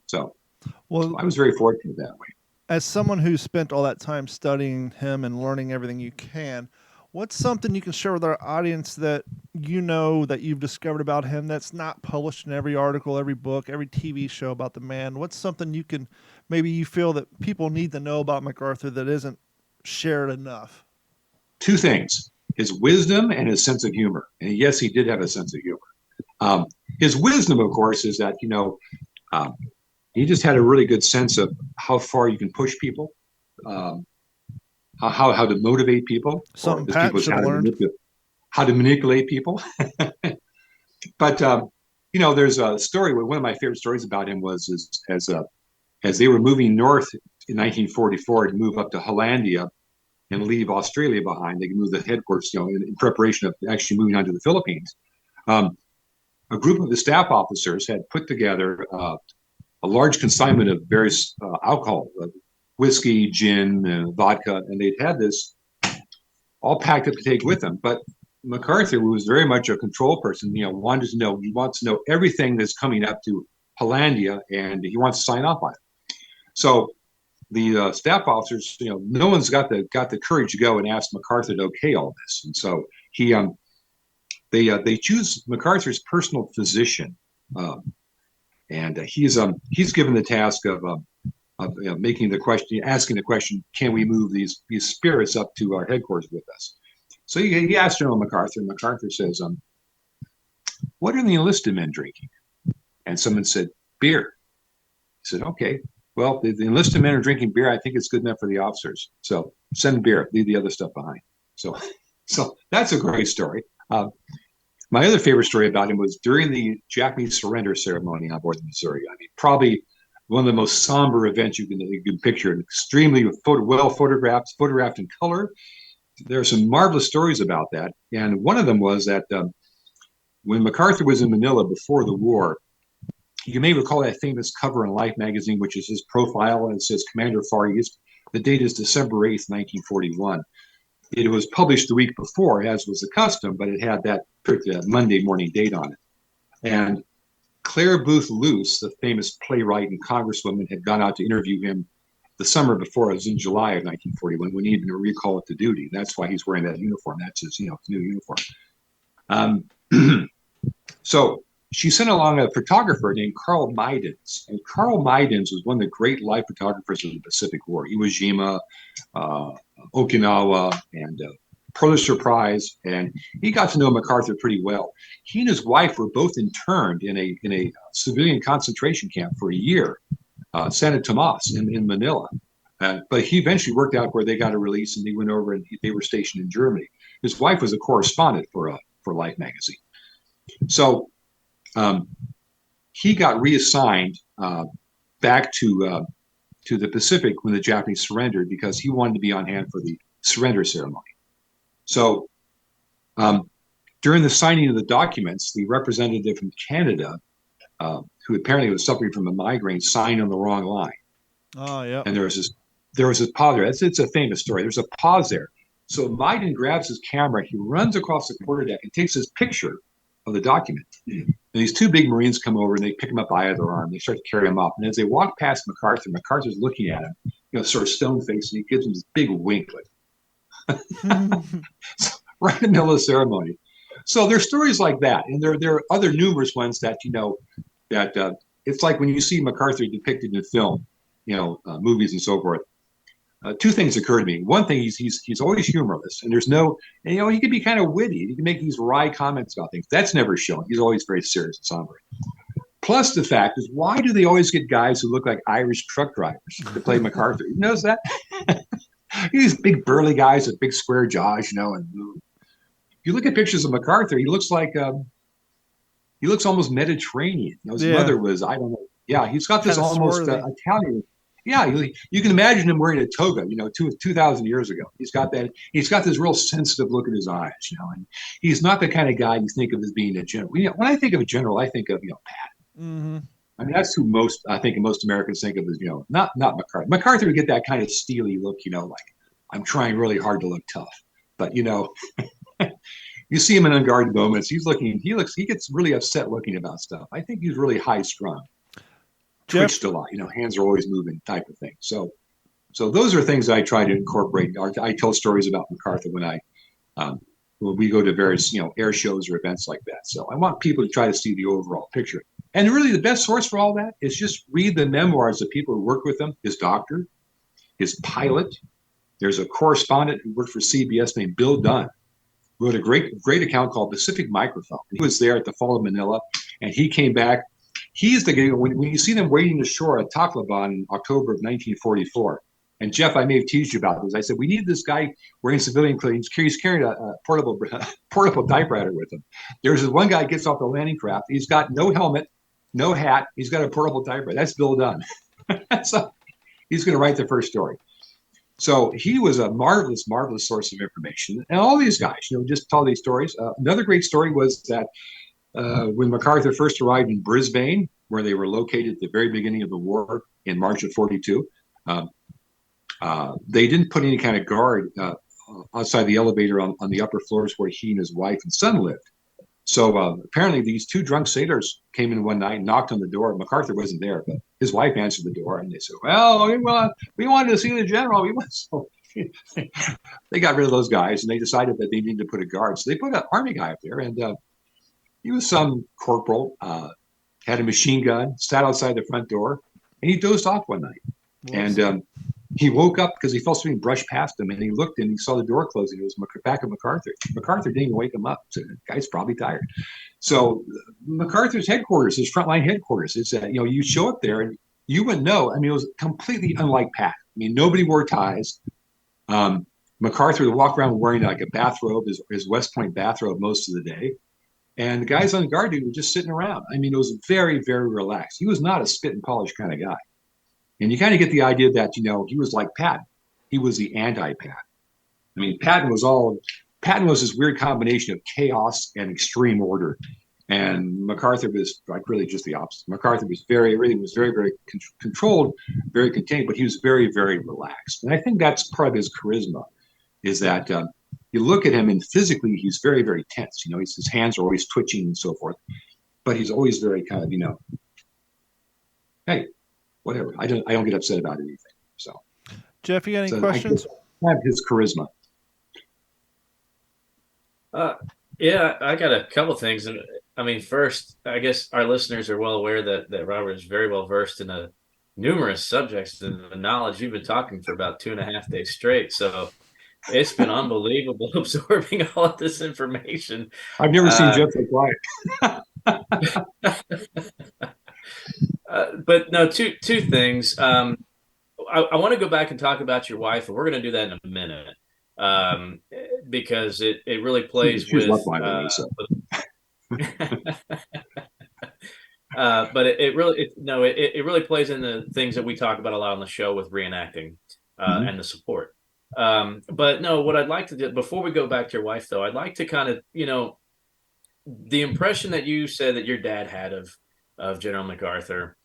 So I was very fortunate that way. As someone who spent all that time studying him and learning everything you can, what's something you can share with our audience that that you've discovered about him that's not published in every article, every book, every TV show about the man? What's something you feel that people need to know about MacArthur that isn't shared enough? 2 things: his wisdom and his sense of humor. And yes, he did have a sense of humor. His wisdom, of course, is that he just had a really good sense of how far you can push people, how to motivate people, something Pat should have learned. How to manipulate people. But there's a story. One of my favorite stories about him was as they were moving north in 1944 to move up to Hollandia and leave Australia behind. They can move the headquarters, in preparation of actually moving on to the Philippines. A group of the staff officers had put together a large consignment of various alcohol, whiskey, gin, vodka, and they'd had this all packed up to take with them. But MacArthur, who was very much a control person, he wants to know everything that's coming up to Hollandia, and he wants to sign off on it. So the staff officers, no one's got the courage to go and ask MacArthur to okay all this, and so they choose MacArthur's personal physician And he's given the task of making the question, asking the question, can we move these spirits up to our headquarters with us? So he asked General MacArthur, and MacArthur says, what are the enlisted men drinking? And someone said, beer. He said, okay, well, the enlisted men are drinking beer. I think it's good enough for the officers. So send beer, leave the other stuff behind. So that's a great story. My other favorite story about him was during the Japanese surrender ceremony on board the Missouri. I mean, probably one of the most somber events you can picture. Extremely well photographed in color. There are some marvelous stories about that. And one of them was that when MacArthur was in Manila before the war, you may recall that famous cover in Life magazine, which is his profile, and it says Commander Far East. The date is December 8th, 1941. It was published the week before, as was the custom, but it had that Monday morning date on it. And Claire Booth Luce, the famous playwright and congresswoman, had gone out to interview him the summer before. It was in July of 1941 when he had been recalled to duty. That's why he's wearing that uniform. That's his, new uniform. So she sent along a photographer named Carl Meidens. And Carl Meidens was one of the great life photographers of the Pacific War. Iwo Jima, Okinawa, and Pulitzer Prize. And he got to know MacArthur pretty well. He and his wife were both interned in a civilian concentration camp for a year, Santa Tomas in Manila. But he eventually worked out where they got a release, and they went over and they were stationed in Germany. His wife was a correspondent for Life magazine. So he got reassigned back to the Pacific when the Japanese surrendered because he wanted to be on hand for the surrender ceremony. So during the signing of the documents, the representative from Canada, who apparently was suffering from a migraine, signed on the wrong line. Oh, yeah. And there was this pause there. It's a famous story. There's a pause there. So Meiden grabs his camera, he runs across the quarterdeck and takes his picture of the document. And these two big Marines come over and they pick him up by either arm. They start to carry him up. And as they walk past MacArthur's looking at him, sort of stone-faced, and he gives him this big wink, like right in the middle of the ceremony. So there's stories like that. And there are other numerous ones that, that it's like when you see MacArthur depicted in film, movies and so forth. Two things occur to me. One thing, he's always humorless, and he can be kind of witty. He can make these wry comments about things. That's never shown. He's always very serious and somber. Plus, the fact is, why do they always get guys who look like Irish truck drivers to play MacArthur? You notice that? These big burly guys with big square jaws, and if you look at pictures of MacArthur, he looks almost Mediterranean. His mother was, I don't know. Yeah, he's got this almost Italian. Yeah, you can imagine him wearing a toga, 2,000 years ago. He's got that. He's got this real sensitive look in his eyes, and he's not the kind of guy you think of as being a general. When I think of a general, I think of Patton. Mm-hmm. I mean, that's who most Americans think of as not MacArthur. MacArthur would get that kind of steely look, like I'm trying really hard to look tough, but you see him in unguarded moments. He gets really upset looking about stuff. I think he's really high strung. Twitched a lot, hands are always moving type of thing. So those are things I try to incorporate. I tell stories about MacArthur when we go to various, air shows or events like that. So I want people to try to see the overall picture. And really the best source for all that is just read the memoirs of people who worked with him, his doctor, his pilot. There's a correspondent who worked for CBS named Bill Dunn, who wrote a great account called Pacific Microfilm. He was there at the fall of Manila, and he came back. He's the guy, when you see them wading ashore at Tacloban in October of 1944, and Jeff, I may have teased you about this. I said, we need this guy wearing civilian clothes. He's carrying a portable typewriter with him. There's this one guy gets off the landing craft. He's got no helmet, no hat. He's got a portable typewriter. That's Bill Dunn. So he's going to write the first story. So he was a marvelous, marvelous source of information. And all these guys, just tell these stories. Another great story was that when MacArthur first arrived in Brisbane, where they were located at the very beginning of the war in March of 42, they didn't put any kind of guard outside the elevator on the upper floors where he and his wife and son lived. So apparently these two drunk sailors came in one night and knocked on the door. MacArthur wasn't there, but his wife answered the door, and they said, well, we wanted to see the general. So they got rid of those guys, and they decided that they needed to put a guard. So they put an army guy up there, and he was some corporal. had a machine gun, sat outside the front door, and he dozed off one night. Whoops. And he woke up because he felt something brush past him, and he looked and he saw the door closing. It was back of MacArthur. MacArthur didn't even wake him up. So the guy's probably tired. So MacArthur's headquarters, his frontline headquarters, is that, you show up there and you wouldn't know. I mean, it was completely unlike Pat. I mean, nobody wore ties. MacArthur would walk around wearing like a bathrobe, his West Point bathrobe most of the day. And the guys on guard duty were just sitting around. I mean, it was very, very relaxed. He was not a spit and polish kind of guy. And you kind of get the idea that, he was like Patton. He was the anti-Patton. I mean, Patton was this weird combination of chaos and extreme order. And MacArthur was like really just the opposite. MacArthur was everything was very, very controlled, very contained, but he was very, very relaxed. And I think that's part of his charisma, is that you look at him and physically he's very, very tense. His hands are always twitching and so forth, but he's always very kind of, hey, whatever. I don't get upset about anything. So, Jeff, you got any questions? I have his charisma. Yeah, I got a couple of things. And I mean, first, I guess our listeners are well aware that Robert is very well versed in numerous subjects and the knowledge. You've been talking for about 2.5 days straight. So it's been unbelievable absorbing all of this information. I've never seen Jeff so quiet. But no, two things. I want to go back and talk about your wife, and we're going to do that in a minute, because it really plays with. But it really plays in the things that we talk about a lot on the show with reenacting and the support. But no, what I'd like to do before we go back to your wife, though, I'd like to kind of the impression that you said that your dad had of General MacArthur.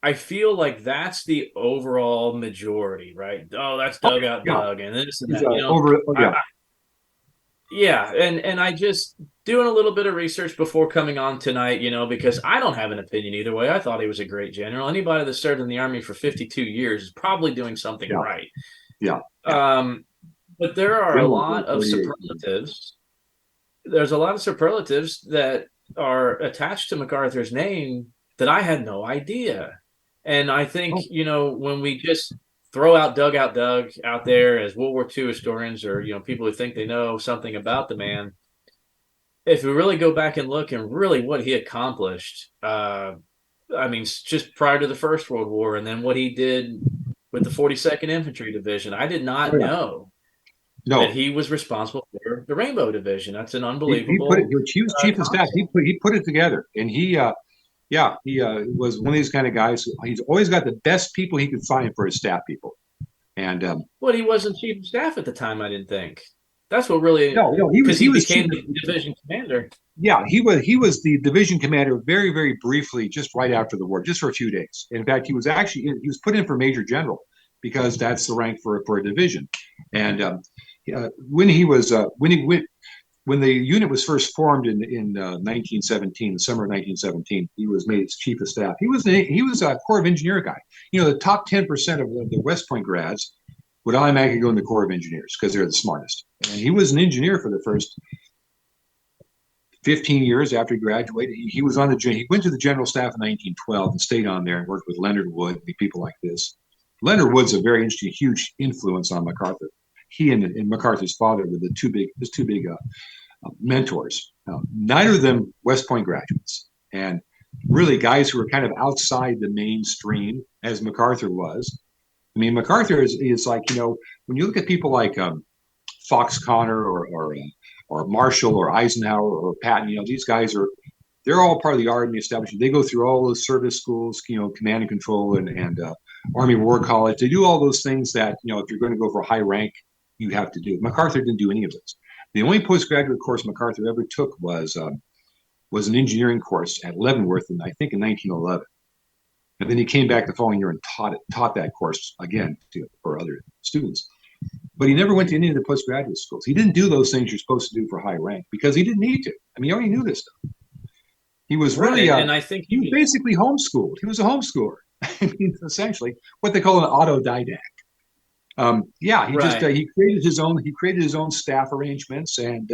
I feel like that's the overall majority, right? Oh, that's Dugout Doug, and this and that. And I just doing a little bit of research before coming on tonight, because I don't have an opinion either way. I thought he was a great general. Anybody that served in the Army for 52 years is probably doing something right. Yeah. But there are a lot of superlatives. There's a lot of superlatives that are attached to MacArthur's name that I had no idea. And I think, when we just throw out Dugout Doug out there as World War II historians or, people who think they know something about the man, if we really go back and look and really what he accomplished, just prior to the First World War and then what he did with the 42nd Infantry Division, I did not know that he was responsible for the Rainbow Division. That's an unbelievable. He was chief of staff. He put it together, and he was one of these kind of guys. He's always got the best people he could find for his staff people. And he wasn't chief of staff at the time. I didn't think that's what really. He became the division commander. Yeah, he was the division commander very, very briefly, just right after the war, just for a few days. In fact, he was put in for major general because that's the rank for a division. And when the unit was first formed in 1917, the summer of 1917, he was made chief of staff. He was a Corps of Engineer guy. The top 10% of the West Point grads would automatically go in the Corps of Engineers because they're the smartest. And he was an engineer for the first 15 years after he graduated. He went to the general staff in 1912 and stayed on there and worked with Leonard Wood and people like this. Leonard Wood's a very interesting, huge influence on MacArthur. He and MacArthur's father were his two big mentors. Neither of them West Point graduates, and really guys who were kind of outside the mainstream, as MacArthur was. I mean, MacArthur is like, when you look at people like Fox Connor or Marshall or Eisenhower or Patton, these guys they're all part of the Army establishment. They go through all those service schools, command and control and Army War College. They do all those things that, if you're going to go for a high rank, you have to do. MacArthur didn't do any of this. The only postgraduate course MacArthur ever took was an engineering course at Leavenworth, I think in 1911. And then he came back the following year and taught that course again for other students. But he never went to any of the postgraduate schools. He didn't do those things you're supposed to do for high rank because he didn't need to. I mean, he already knew this stuff. He was really, and I think he was basically homeschooled. He was a homeschooler. I mean, essentially what they call an autodidact. He created his own staff arrangements, and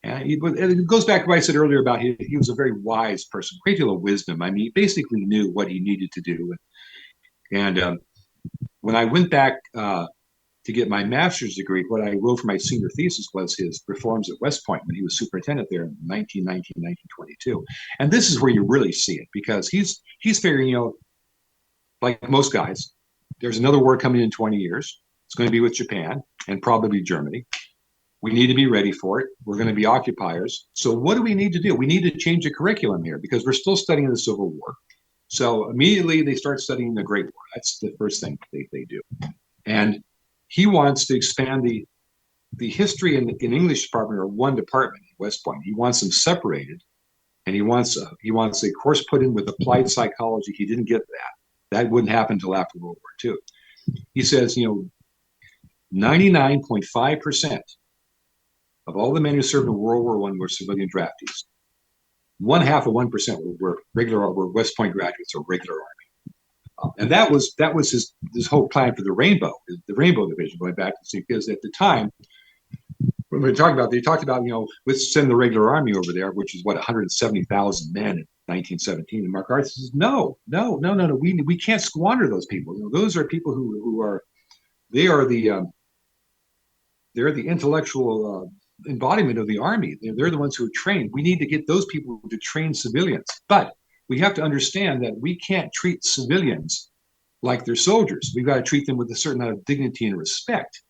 And it goes back to what I said earlier about he was a very wise person, great deal of wisdom. I mean, he basically knew what he needed to do. And when I went back to get my master's degree, what I wrote for my senior thesis was his reforms at West Point when he was superintendent there in 1919, 1922. And this is where you really see it, because he's figuring, like most guys, there's another war coming in 20 years. It's going to be with Japan and probably Germany. We need to be ready for it. We're going to be occupiers. So what do we need to do? We need to change the curriculum here because we're still studying the Civil War. So immediately they start studying the Great War. That's the first thing they do. And he wants to expand the history and English department are one department at West Point. He wants them separated, and he wants a course put in with applied psychology. He didn't get that. That wouldn't happen until after World War II. He says, 99.5% of all the men who served in World War I were civilian draftees. 0.5% were West Point graduates or regular Army. And that was his whole plan for the Rainbow Division, going back to see, because at the time, when they talked about, let's send the regular Army over there, which is 170,000 men in 1917. And MacArthur says, no, we can't squander those people. Those are people they're the intellectual embodiment of the Army. They're the ones who are trained. We need to get those people to train civilians. But we have to understand that we can't treat civilians like they're soldiers. We've got to treat them with a certain amount of dignity and respect.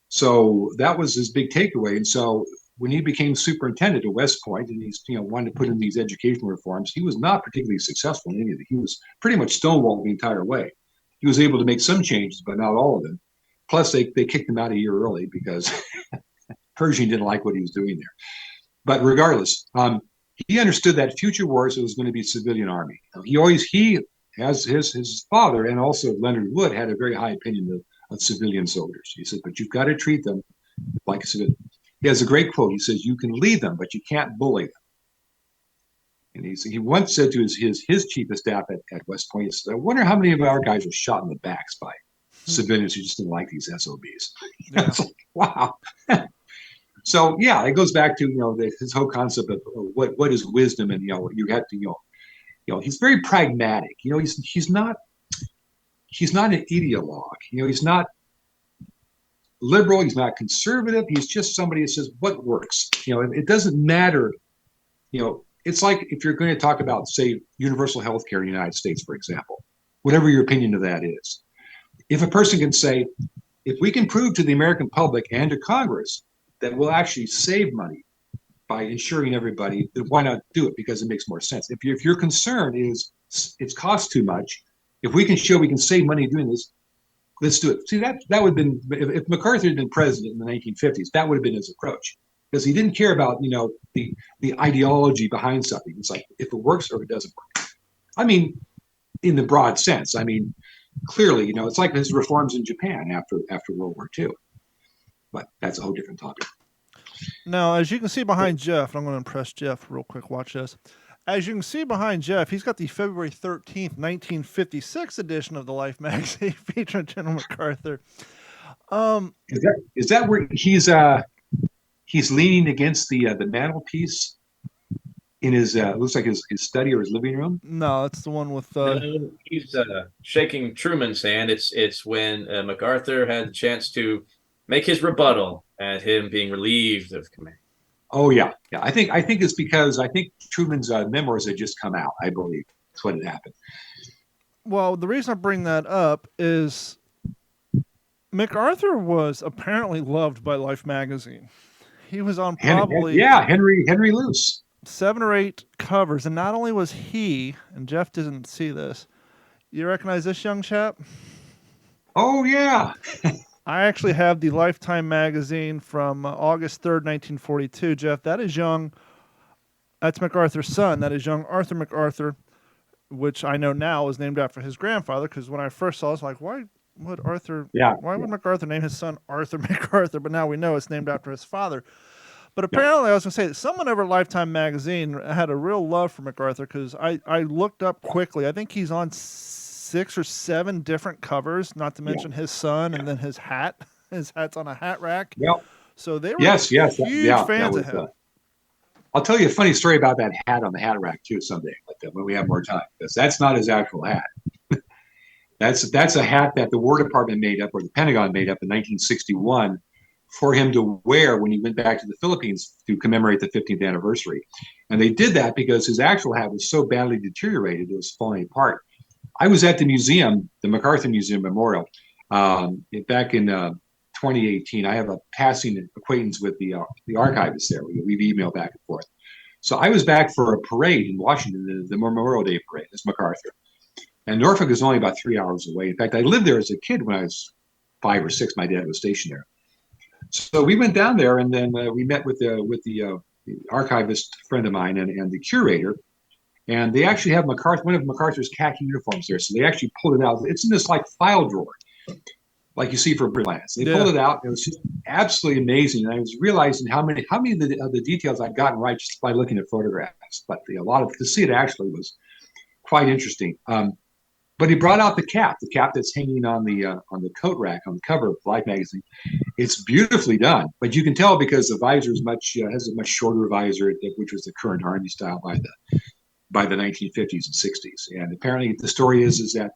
So that was his big takeaway. And so when he became superintendent at West Point, and he's wanted to put in these educational reforms, he was not particularly successful in any of it. He was pretty much stonewalled the entire way. He was able to make some changes, but not all of them. Plus, they kicked him out a year early because Pershing didn't like what he was doing there. But regardless, he understood that future wars, it was going to be civilian army. He, as his father and also Leonard Wood, had a very high opinion of civilian soldiers. He said, but you've got to treat them like a civilian. He has a great quote. He says, you can lead them, but you can't bully them. And he once said to his chief of staff at West Point, he said, I wonder how many of our guys are shot in the backs by civilians who just didn't like these SOBs. Yeah. It's like, wow. So yeah, it goes back to his whole concept of what is wisdom, and you have to he's very pragmatic. He's not an ideologue. He's not liberal. He's not conservative. He's just somebody that says what works. It doesn't matter. It's like if you're going to talk about, say, universal health care in the United States, for example, whatever your opinion of that is. If a person can say, if we can prove to the American public and to Congress that we'll actually save money by insuring everybody, then why not do it? Because it makes more sense. If your concern is it costs too much, if we can show we can save money doing this, let's do it. See, that would have been, if MacArthur had been president in the 1950s, that would have been his approach. Because he didn't care about, the ideology behind something. It's like, if it works or if it doesn't work. I mean, in the broad sense. I mean, clearly, it's like his reforms in Japan after World War II. But that's a whole different topic. Now, as you can see behind Jeff, I'm going to impress Jeff real quick. Watch this. As you can see behind Jeff, he's got the February 13th, 1956 edition of the Life magazine featuring General MacArthur. Is that where he's leaning against the mantelpiece in his looks like his study or his living room? No, it's the one with No, he's shaking Truman's hand. It's when MacArthur had the chance to make his rebuttal at him being relieved of command. Oh yeah. I think it's because I think Truman's memoirs had just come out. I believe that's what had happened. Well, the reason I bring that up is MacArthur was apparently loved by Life magazine. He was on probably Henry Luce 7 or 8 covers, and not only was he, and Jeff didn't see this. You recognize this young chap? Oh yeah. I actually have the Lifetime magazine from August 3rd, 1942. Jeff, that is young. That's MacArthur's son. That is young Arthur MacArthur, which I know now is named after his grandfather, because when I first saw it, I was like, why would MacArthur name his son Arthur MacArthur? But now we know it's named after his father. But apparently, I was going to say that someone over Lifetime magazine had a real love for MacArthur, because I looked up quickly. I think he's on 6 or 7 different covers, not to mention his son and then his hat. His hat's on a hat rack. Yep. So they were huge fans of him. I'll tell you a funny story about that hat on the hat rack too someday, when we have more time, because that's not his actual hat. That's a hat that the War Department made up, or the Pentagon made up in 1961 for him to wear when he went back to the Philippines to commemorate the 15th anniversary. And they did that because his actual hat was so badly deteriorated, it was falling apart. I was at the museum, the MacArthur Museum Memorial, back in 2018. I have a passing acquaintance with the archivist there. We've emailed back and forth. So I was back for a parade in Washington, the Memorial Day parade. It's MacArthur. And Norfolk is only about 3 hours away. In fact, I lived there as a kid when I was 5 or 6. My dad was stationed there. So we went down there, and then we met with the archivist friend of mine and the curator. And they actually have one of MacArthur's khaki uniforms there. So they actually pulled it out. It's in this like file drawer, like you see for Brilliance. They pulled it out. And it was just absolutely amazing. And I was realizing how many of the details I'd gotten right just by looking at photographs. But to see it actually was quite interesting. But he brought out the cap that's hanging on the coat rack on the cover of Life magazine. It's beautifully done, but you can tell because the visor is has a much shorter visor, which was the current Army style by the 1950s and 60s. And apparently, the story is that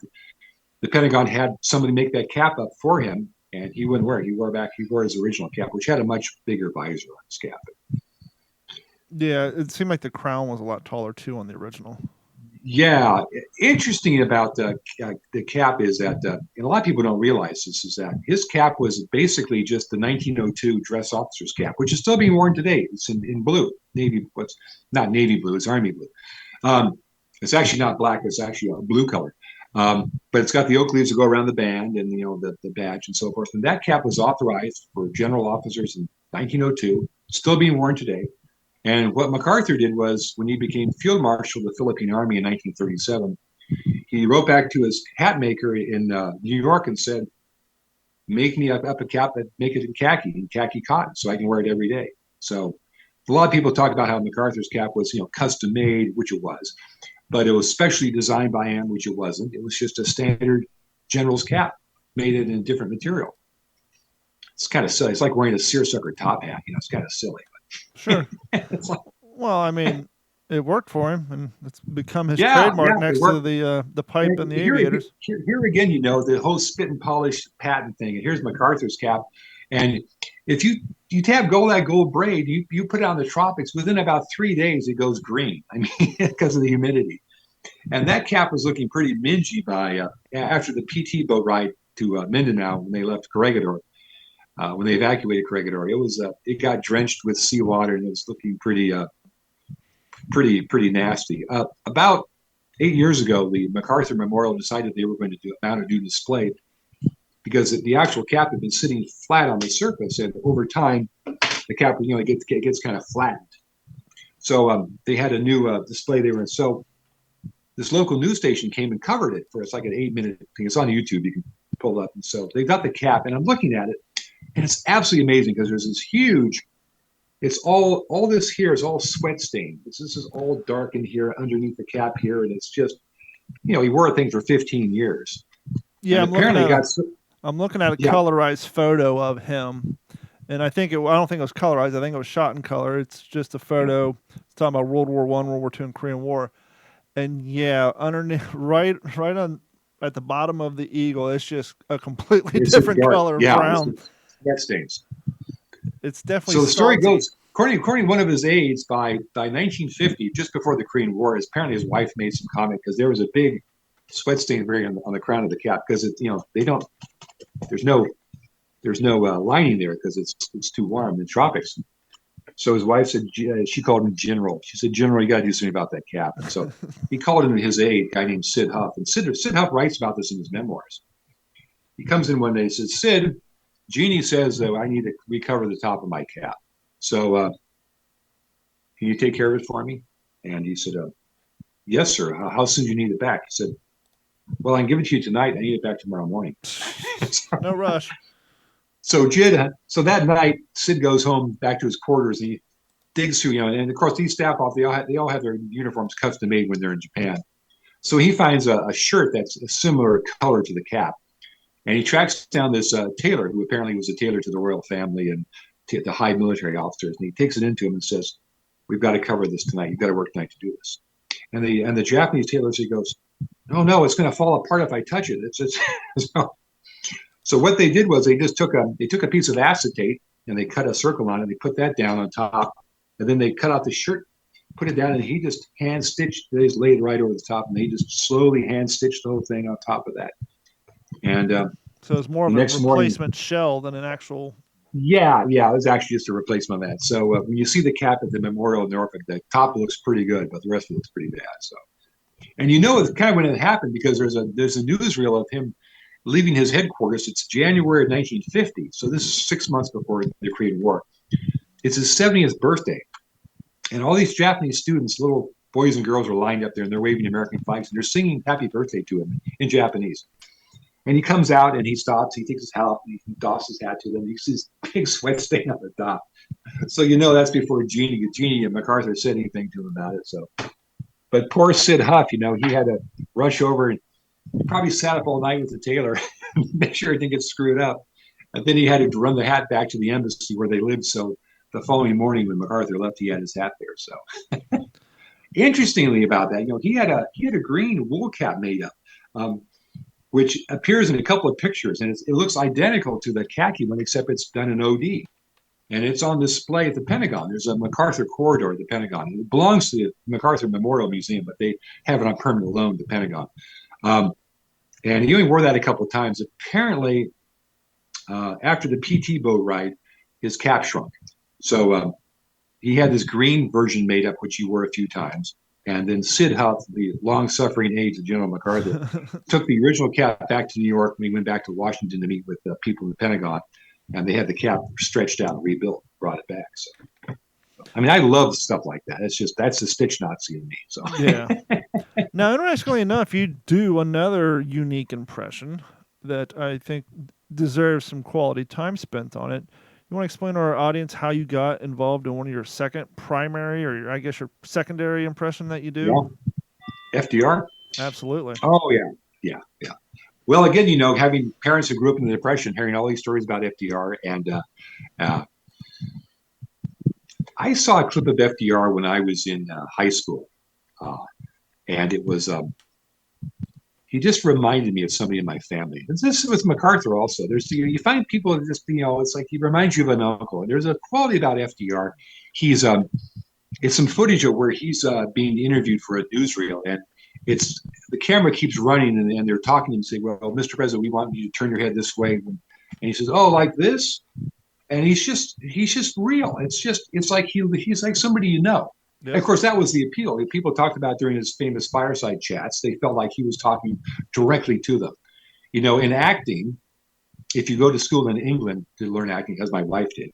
the Pentagon had somebody make that cap up for him, and he wouldn't wear it. He wore his original cap, which had a much bigger visor on his cap. Yeah, it seemed like the crown was a lot taller too on the original. Yeah, interesting about the cap is that, and a lot of people don't realize this, is that his cap was basically just the 1902 dress officer's cap, which is still being worn today. It's in blue, not navy blue, it's Army blue. It's actually not black; it's actually a blue color. But it's got the oak leaves that go around the band and the badge and so forth. And that cap was authorized for general officers in 1902, still being worn today. And what MacArthur did was, when he became Field Marshal of the Philippine Army in 1937, he wrote back to his hat maker in New York and said, "Make me up a cap that make it in khaki cotton, so I can wear it every day." So a lot of people talk about how MacArthur's cap was, custom made, which it was, but it was specially designed by him, which it wasn't. It was just a standard general's cap, made it in a different material. It's kind of silly. It's like wearing a seersucker top hat. It's kind of silly. Sure. Well, I mean, it worked for him, and it's become his trademark next to the pipe and the aviators. Here again, the whole spit and polish patent thing. And here's MacArthur's cap. And if you have that gold braid, you put it on the tropics, within about 3 days, it goes green. I mean, because of the humidity. And that cap was looking pretty mingy after the PT boat ride to Mindanao when they left Corregidor. When they evacuated Corregidor, it got drenched with seawater, and it was looking pretty nasty. About 8 years ago, the MacArthur Memorial decided they were going to mount a new display because the actual cap had been sitting flat on the surface, and over time, the cap it gets kind of flattened. So they had a new display they were in. So this local news station came and covered it for like an 8-minute thing. It's on YouTube. You can pull it up. And so they got the cap, and I'm looking at it. And it's absolutely amazing because there's this huge, it's all this here is all sweat stained. This is all dark in here underneath the cap here. And it's just, he wore a thing for 15 years. Yeah, I'm looking at a colorized photo of him. And I don't think it was colorized. I think it was shot in color. It's just a photo. It's talking about World War I, World War II, and Korean War. And yeah, underneath, right on at the bottom of the eagle, it's just a completely different color, brown. Sweat stains. It's definitely so. The story goes, according to one of his aides, by 1950, just before the Korean War, apparently his wife made some comment because there was a big sweat stain on the crown of the cap because there's no lining there because it's too warm in the tropics. So his wife said, she called him General. She said, "General, you got to do something about that cap." And so he called in his aide, a guy named Sid Huff. And Sid Huff writes about this in his memoirs. He comes in one day and says, "Sid, Jeannie says that I need to recover the top of my cap. So can you take care of it for me?" And he said, "Yes, sir. How soon do you need it back?" He said, "Well, I can give it to you tonight. I need it back tomorrow morning." No rush. So that night, Sid goes home back to his quarters. And he digs through, and of course these staff off, they all have their uniforms custom made when they're in Japan. So he finds a shirt that's a similar color to the cap, and he tracks down this tailor who apparently was a tailor to the royal family and to the high military officers. And he takes it into him and says, we've got to cover this tonight. You've got to work tonight to do this. And the Japanese tailor, he goes, no, it's going to fall apart if I touch it. So what they did was they took a piece of acetate and they cut a circle on it. They put that down on top, and then they cut out the shirt, put it down, and he just hand stitched. They just laid right over the top, and they just slowly hand stitched the whole thing on top of that. And so it's more of a replacement shell than an actual. Yeah, it was actually just a replacement of that. So when you see the cap at the Memorial in Norfolk, the top looks pretty good, but the rest of it looks pretty bad. So, and it's kind of when it happened because there's a newsreel of him leaving his headquarters. It's January of 1950, so this is 6 months before the Korean War. It's his 70th birthday, and all these Japanese students, little boys and girls, are lined up there, and they're waving American flags, and they're singing "Happy Birthday" to him in Japanese. And he comes out and he stops. He takes his hat off and he doffs his hat to them. He sees this big sweat stain on the top. So that's before Jeannie and MacArthur said anything to him about it. So, but poor Sid Huff, he had to rush over and probably sat up all night with the tailor, make sure everything gets screwed up. And then he had to run the hat back to the embassy where they lived. So the following morning when MacArthur left, he had his hat there. So interestingly about that, he had a green wool cap made up. Which appears in a couple of pictures, and it looks identical to the khaki one, except it's done in OD. And it's on display at the Pentagon. There's a MacArthur corridor at the Pentagon. It belongs to the MacArthur Memorial Museum, but they have it on permanent loan at the Pentagon. And he only wore that a couple of times. Apparently, after the PT boat ride, his cap shrunk. So he had this green version made up, which he wore a few times. And then Sid Huff, the long-suffering aide of General MacArthur, took the original cap back to New York. And he went back to Washington to meet with people in the Pentagon, and they had the cap stretched out, rebuilt, brought it back. So, I mean, I love stuff like that. That's the Stitch Nazi in me. So yeah. Now, interestingly enough, you do another unique impression that I think deserves some quality time spent on it. You want to explain to our audience how you got involved in one of your second primary, or your secondary impression that you do? Yeah. FDR? Absolutely. Oh, yeah. Well, again, having parents who grew up in the Depression, hearing all these stories about FDR, and I saw a clip of FDR when I was in high school, and it was he just reminded me of somebody in my family. And this was MacArthur also. There's you find people that just it's like he reminds you of an uncle. And there's a quality about FDR. He's it's some footage of where he's being interviewed for a newsreel, and it's the camera keeps running, and they're talking to him and say, "Well, Mr. President, we want you to turn your head this way," and he says, "Oh, like this," and he's just real. It's like he's like somebody you know. Yep. Of course, that was the appeal. People talked about during his famous fireside chats. They felt like he was talking directly to them. In acting, if you go to school in England to learn acting, as my wife did,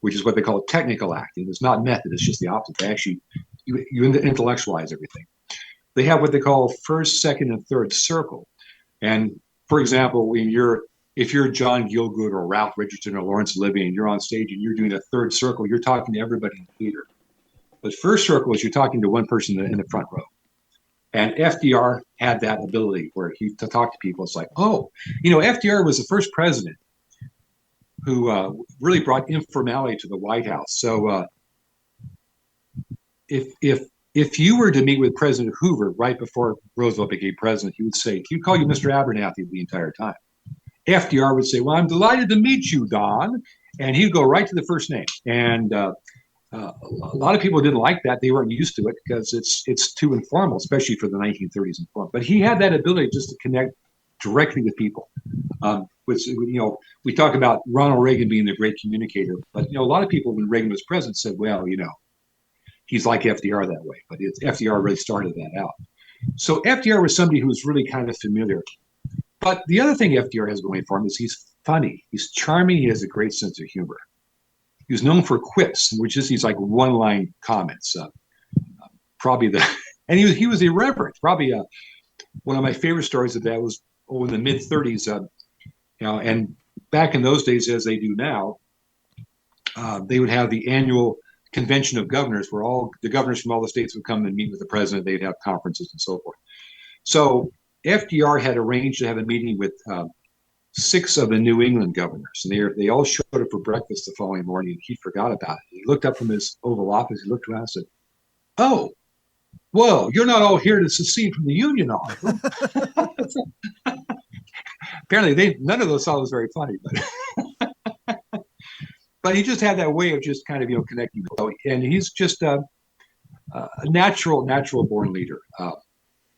which is what they call technical acting. It's not method. It's just the opposite. They actually, you intellectualize everything. They have what they call first, second, and third circle. And for example, if you're John Gielgud or Ralph Richardson or Laurence Olivier and you're on stage and you're doing a third circle, you're talking to everybody in the theater. But first circle is you're talking to one person in the front row. And FDR had that ability where he to talk to people. It's like, FDR was the first president who really brought informality to the White House. So if you were to meet with President Hoover right before Roosevelt became president, he would say, he'd call you Mr. Abernathy the entire time. FDR would say, "Well, I'm delighted to meet you, Don." And he'd go right to the first name. And a lot of people didn't like that. They weren't used to it because it's too informal, especially for the 1930s and forward. But he had that ability just to connect directly with people. Which we talk about Ronald Reagan being the great communicator, but a lot of people when Reagan was president said, "Well, he's like FDR that way." But FDR really started that out. So FDR was somebody who was really kind of familiar. But the other thing FDR has going for him is he's funny, he's charming, he has a great sense of humor. He was known for quips, which is these like one-line comments. And he was irreverent. Probably one of my favorite stories of that was in the mid '30s. And back in those days, as they do now, they would have the annual convention of governors, where all the governors from all the states would come and meet with the president. They'd have conferences and so forth. So FDR had arranged to have a meeting with 6 of the New England governors, and they all showed up for breakfast the following morning, and he forgot about it. He looked up from his Oval Office, he looked around and said, "Oh, well, you're not all here to secede from the Union, are you?" Apparently, none of those thought it was very funny, but he just had that way of just kind of connecting. And he's just a natural born leader.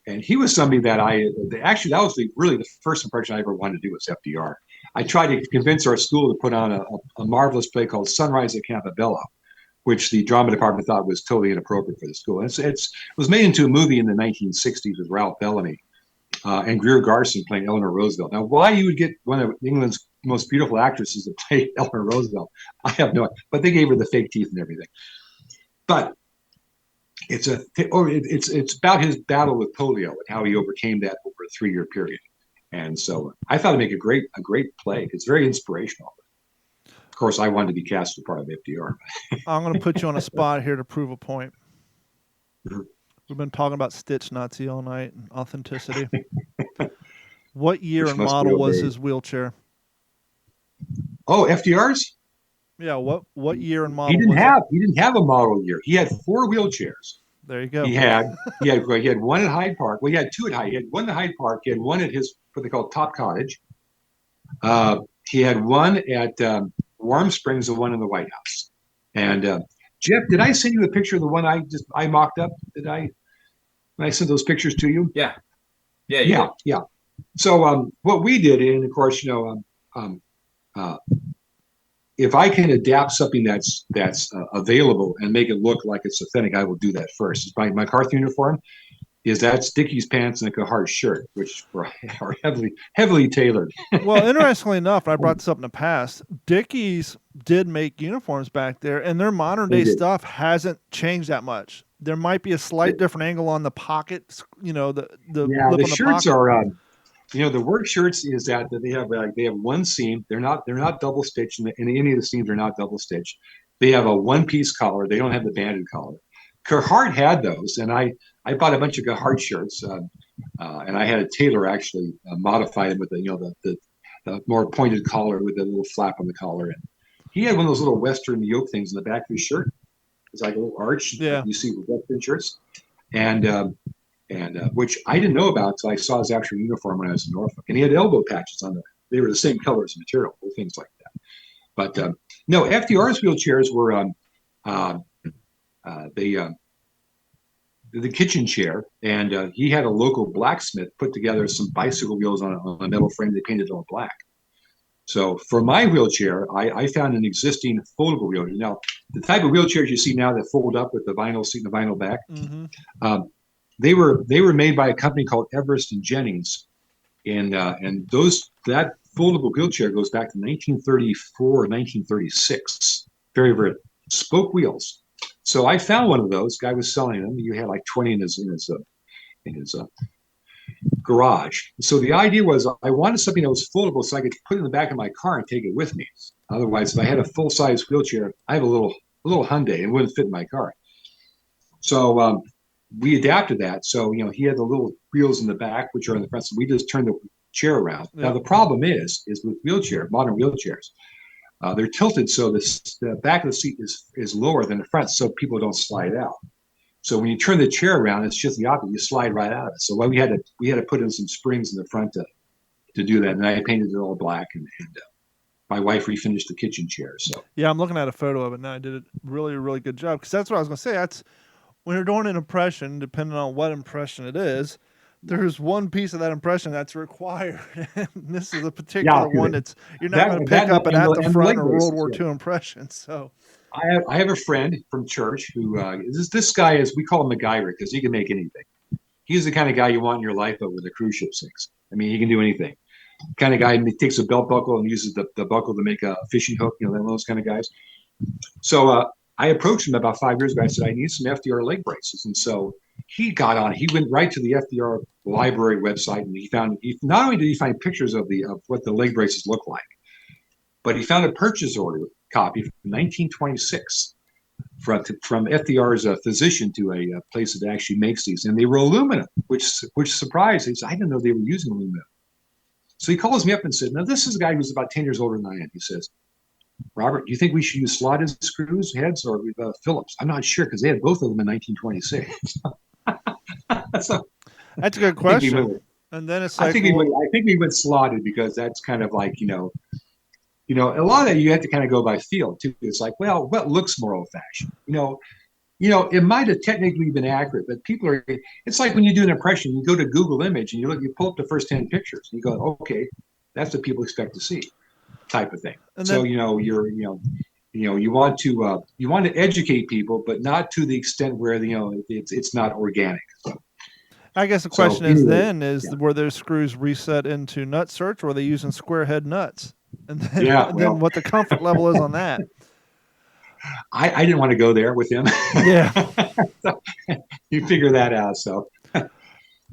And he was somebody that that was really the first impression I ever wanted to do was FDR. I tried to convince our school to put on a marvelous play called Sunrise at Campobello, which the drama department thought was totally inappropriate for the school. It was made into a movie in the 1960s with Ralph Bellamy and Greer Garson playing Eleanor Roosevelt. Now, why you would get one of England's most beautiful actresses to play Eleanor Roosevelt, I have no idea. But they gave her the fake teeth and everything. But it's about his battle with polio and how he overcame that over a 3-year period. And so I thought it'd make a great play. It's very inspirational. Of course, I wanted to be cast as part of FDR. I'm going to put you on a spot here to prove a point. We've been talking about Stitch Nazi all night and authenticity. What year and model was his wheelchair? Oh, FDR's? Yeah, what year and model? He didn't have a model year. He had 4 wheelchairs. There you go. He had one at Hyde Park. Well, he had 2 at Hyde. He had one at Hyde Park. He had one at his what they call Top Cottage. He had one at Warm Springs and one in the White House. And Jeff, did I send you a picture of the one I mocked up? When I sent those pictures to you? Yeah. Yeah. So what we did, and of course, if I can adapt something that's available and make it look like it's authentic, I will do that first. My MacArthur uniform that's Dickies pants and a Carhartt shirt, which are heavily tailored. Well, interestingly enough, I brought this up in the past. Dickies did make uniforms back there, and their modern day stuff hasn't changed that much. There might be a slight different angle on the pockets, the shirts are. The work shirts is that they have one seam. They're not double stitched, and any of the seams are not double stitched. They have a one-piece collar. They don't have the banded collar. Carhartt had those, and I bought a bunch of Carhartt shirts, and I had a tailor actually modify them with the more pointed collar with a little flap on the collar. And he had one of those little Western yoke things in the back of his shirt. It's like a little arch you see with Western shirts, and which I didn't know about until I saw his actual uniform when I was in Norfolk. And he had elbow patches on them. They were the same color as material, things like that. But no, FDR's wheelchairs were the kitchen chair, and he had a local blacksmith put together some bicycle wheels on a metal frame. They painted it all black. So for my wheelchair, I found an existing foldable wheelchair. Now, the type of wheelchairs you see now that fold up with the vinyl seat and the vinyl back, they were made by a company called Everest and Jennings, and that foldable wheelchair goes back to 1934 or 1936. Very, very spoke wheels. So I found one of those. Guy was selling them. You had like 20 in his garage. So the idea was I wanted something that was foldable so I could put it in the back of my car and take it with me. Otherwise, if I had a full size wheelchair, I have a little Hyundai and it wouldn't fit in my car. So we adapted that. So he had the little wheels in the back, which are in the front. So we just turned the chair around. Yeah. Now the problem is with modern wheelchairs. They're tilted so the back of the seat is lower than the front, so people don't slide out. So when you turn the chair around, it's just the opposite. You slide right out of it. So we had to put in some springs in the front to do that. And I painted it all black, and my wife refinished the kitchen chair. So yeah, I'm looking at a photo of it now. I did a really, really good job, because that's what I was going to say. That's when you're doing an impression, depending on what impression it is. There's one piece of that impression that's required. This is a particular one that's you're not going to pick up it at the front of World War II impression. So I have a friend from church who this guy is, we call him MacGyver because he can make anything. He's the kind of guy you want in your life over the cruise ship sinks. I mean, he can do anything. The kind of guy who takes a belt buckle and uses the buckle to make a fishing hook, those kind of guys. So I approached him about 5 years ago. I said, I need some FDR leg braces. And so he got on. He went right to the FDR library website, and not only did he find pictures of what the leg braces look like, but he found a purchase order copy from 1926 from FDR's physician to a place that actually makes these, and they were aluminum, which surprised me. I didn't know they were using aluminum. So he calls me up and said, now this is a guy who's about 10 years older than I am. He says, Robert, do you think we should use slotted screws heads or Phillips? I'm not sure because they had both of them in 1926. So that's a good question. And then it's like, I think we went slotted because that's kind of like, a lot of that you have to kind of go by feel too. It's like, well, what looks more old fashioned? It might have technically been accurate, but it's like when you do an impression, you go to Google Image and you pull up the first 10 pictures and you go, okay, that's what people expect to see, type of thing. And so, you want to educate people, but not to the extent where, it's not organic. So, I guess the question were those screws reset into nut search or were they using square head nuts? And then, what the comfort level is on that. I didn't want to go there with him. Yeah. So, you figure that out. So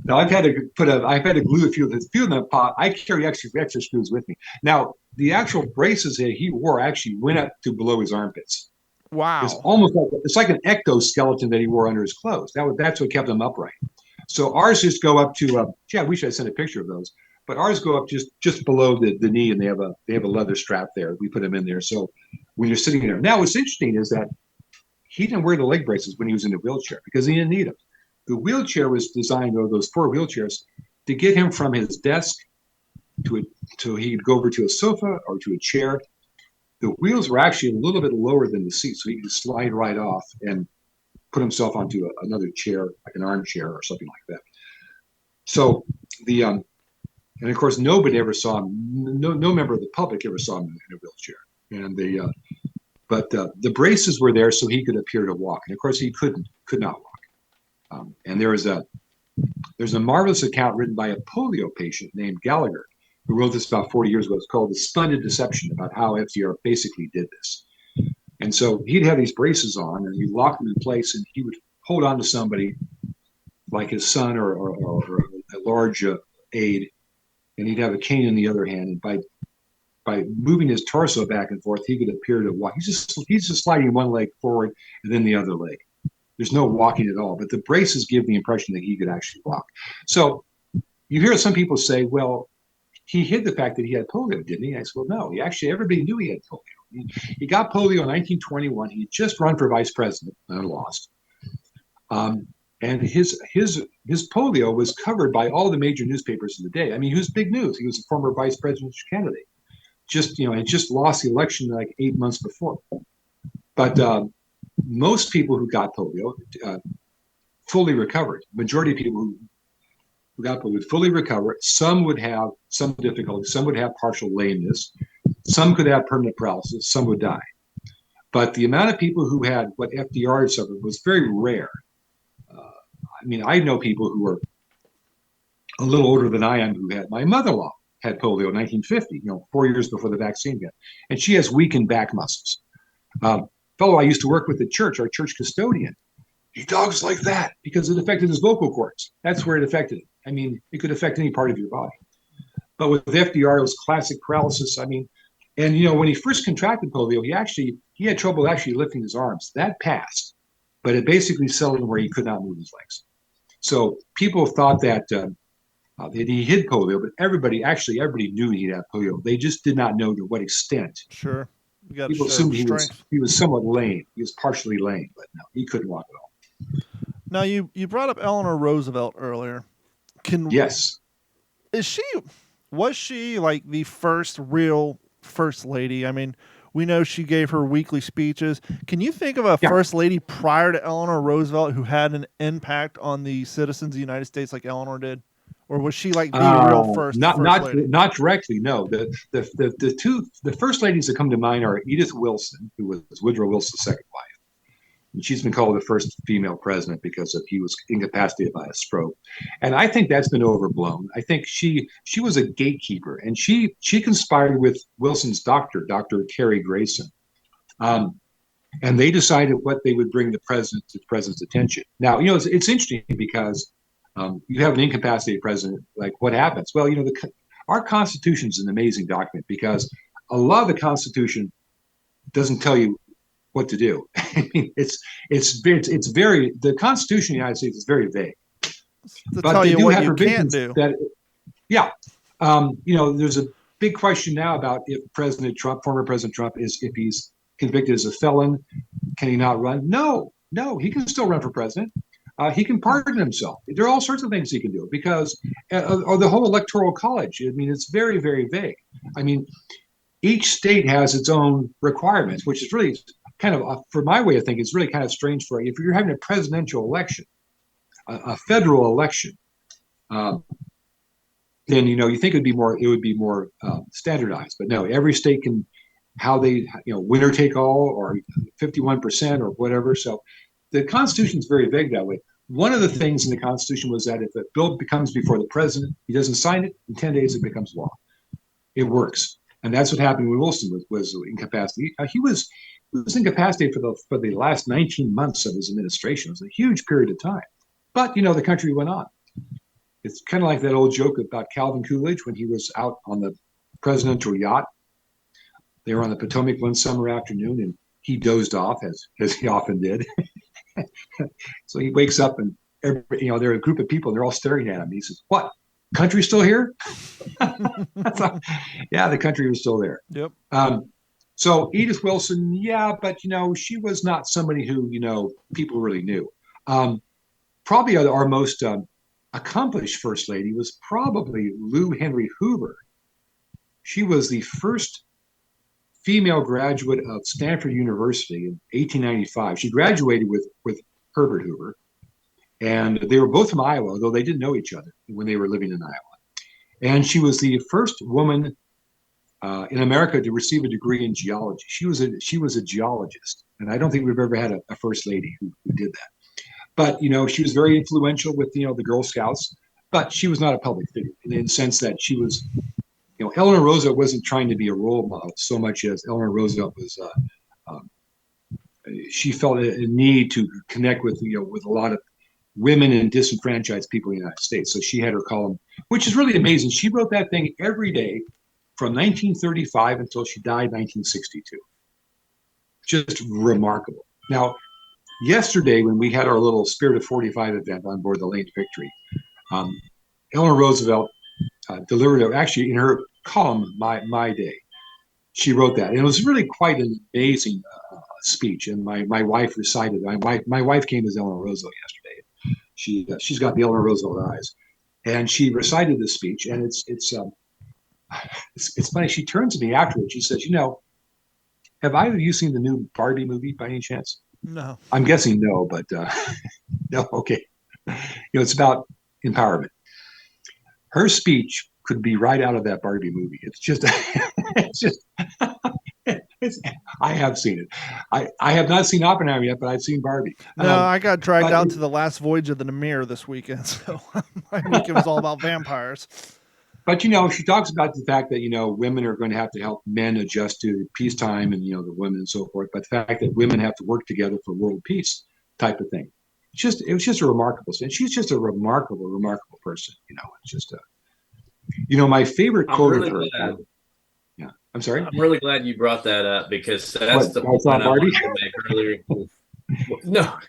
no, I've had to glue a few of them pop. I carry extra screws with me. Now, the actual braces that he wore actually went up to below his armpits. Wow. It's like an exoskeleton that he wore under his clothes. That's what kept him upright. So ours just go up to I wish I sent a picture of those. But ours go up just below the knee, and they have a leather strap there. We put them in there. So when you're sitting there, now what's interesting is that he didn't wear the leg braces when he was in the wheelchair because he didn't need them. The wheelchair was designed, or those 4 wheelchairs, to get him from his desk to he'd go over to a sofa or to a chair. The wheels were actually a little bit lower than the seat, so he could slide right off and put himself onto another chair, like an armchair or something like that. So and of course, nobody ever saw him. No member of the public ever saw him in a wheelchair. And but the braces were there so he could appear to walk. And of course, he could not walk. And there's a marvelous account written by a polio patient named Gallagher, who wrote this about 40 years ago. It's called "The Splendid Deception," about how FDR basically did this. And so he'd have these braces on, and he'd lock them in place, and he would hold on to somebody, like his son or a large aide. And he'd have a cane in the other hand, and by moving his torso back and forth, he could appear to walk. He's just sliding one leg forward and then the other leg. There's no walking at all, but the braces give the impression that he could actually walk. So you hear some people say, "Well, he hid the fact that he had polio, didn't he?" I said, "Well, no. Everybody knew he had polio. He got polio in 1921. He just run for vice president and lost." And his polio was covered by all the major newspapers of the day. I mean, he was big news. He was a former vice presidential candidate. Had just lost the election like 8 months before. But most people who got polio fully recovered. Majority of people who got polio would fully recover. Some would have some difficulty. Some would have partial lameness. Some could have permanent paralysis. Some would die. But the amount of people who had what FDR suffered was very rare. I know people who were a little older than I am who had, my mother-in-law had polio in 1950, 4 years before the vaccine got, and she has weakened back muscles. Fellow I used to work with at church, our church custodian, he talks like that because it affected his vocal cords. That's where it affected him. It could affect any part of your body. But with FDR, it was classic paralysis. And when he first contracted polio, he had trouble actually lifting his arms. That passed, but it basically settled him where he could not move his legs. So people thought that he hid polio, but everybody knew he had polio. They just did not know to what extent. Sure. People assumed he was somewhat lame. He was partially lame, but no, he couldn't walk at all. Now, you brought up Eleanor Roosevelt earlier. Yes. Was she like the first real first lady? We know she gave her weekly speeches. Can you think of a first lady prior to Eleanor Roosevelt who had an impact on the citizens of the United States like Eleanor did? Or was she like the real first lady? Not directly, no. The first ladies that come to mind are Edith Wilson, who was Woodrow Wilson's second wife. And she's been called the first female president because he was incapacitated by a stroke. And I think that's been overblown. I think she was a gatekeeper, and she conspired with Wilson's doctor, Dr. Cary Grayson. And they decided what they would bring to the president's attention. Now, it's interesting because you have an incapacitated president, like what happens? Well, our Constitution is an amazing document because a lot of the Constitution doesn't tell you what to do. It's very the Constitution of the United States is very vague. To tell you what you can't do. There's a big question now about if former President Trump, if he's convicted as a felon, can he not run? No, he can still run for president. He can pardon himself. There are all sorts of things he can do because of the whole electoral college. I mean, it's very, very vague. I mean, each state has its own requirements, which is really kind of, for my way of thinking, it's really kind of strange for if you're having a presidential election, a federal election, then you think it would be more standardized. But no, every state can winner take all or 51% or whatever. So the Constitution is very vague that way. One of the things in the Constitution was that if a bill comes before the president, he doesn't sign it, in 10 days it becomes law. It works. And that's what happened when Wilson was incapacitated. He was incapacitated for the last 19 months of his administration. It was a huge period of time. But, the country went on. It's kind of like that old joke about Calvin Coolidge when he was out on the presidential yacht. They were on the Potomac one summer afternoon, and he dozed off, as he often did. So he wakes up, and there are a group of people, and they're all staring at him. He says, "What? Country still here?" So, yeah, the country was still there. Yep. So Edith Wilson, yeah, but she was not somebody who people really knew. Probably our most accomplished first lady was probably Lou Henry Hoover. She was the first female graduate of Stanford University in 1895. She graduated with Herbert Hoover, and they were both from Iowa, although they didn't know each other when they were living in Iowa. And she was the first woman in America to receive a degree in geology. She was a geologist, and I don't think we've ever had a first lady who did that. But she was very influential with the Girl Scouts, but she was not a public figure in the sense that she was. Eleanor Roosevelt wasn't trying to be a role model so much as Eleanor Roosevelt was. She felt a need to connect with with a lot of women and disenfranchised people in the United States. So she had her column, which is really amazing. She wrote that thing every day from 1935 until she died in 1962. Just remarkable. Now, yesterday when we had our little Spirit of 45 event on board the Lane Victory, Eleanor Roosevelt delivered actually in her column, My Day. She wrote that, and it was really quite an amazing speech. And my wife recited. My wife came as Eleanor Roosevelt yesterday. She's got the Eleanor Roosevelt eyes, and she recited this speech. And it's funny. She turns to me afterwards. She says, "Have either of you seen the new Barbie movie by any chance?" No. I'm guessing no, but no. Okay. It's about empowerment. Her speech could be right out of that Barbie movie. It's just, I have seen it. I have not seen Oppenheimer yet, but I've seen Barbie. No, I got dragged out to the last voyage of the Nemir this weekend, so my weekend was all about vampires. But she talks about the fact that women are going to have to help men adjust to peacetime and the women and so forth. But the fact that women have to work together for world peace type of thing. It was just a remarkable thing. She's just a remarkable person. It's just my favorite quote of her. Yeah, I'm sorry. I'm really glad you brought that up because that's the point I wanted to make earlier. No.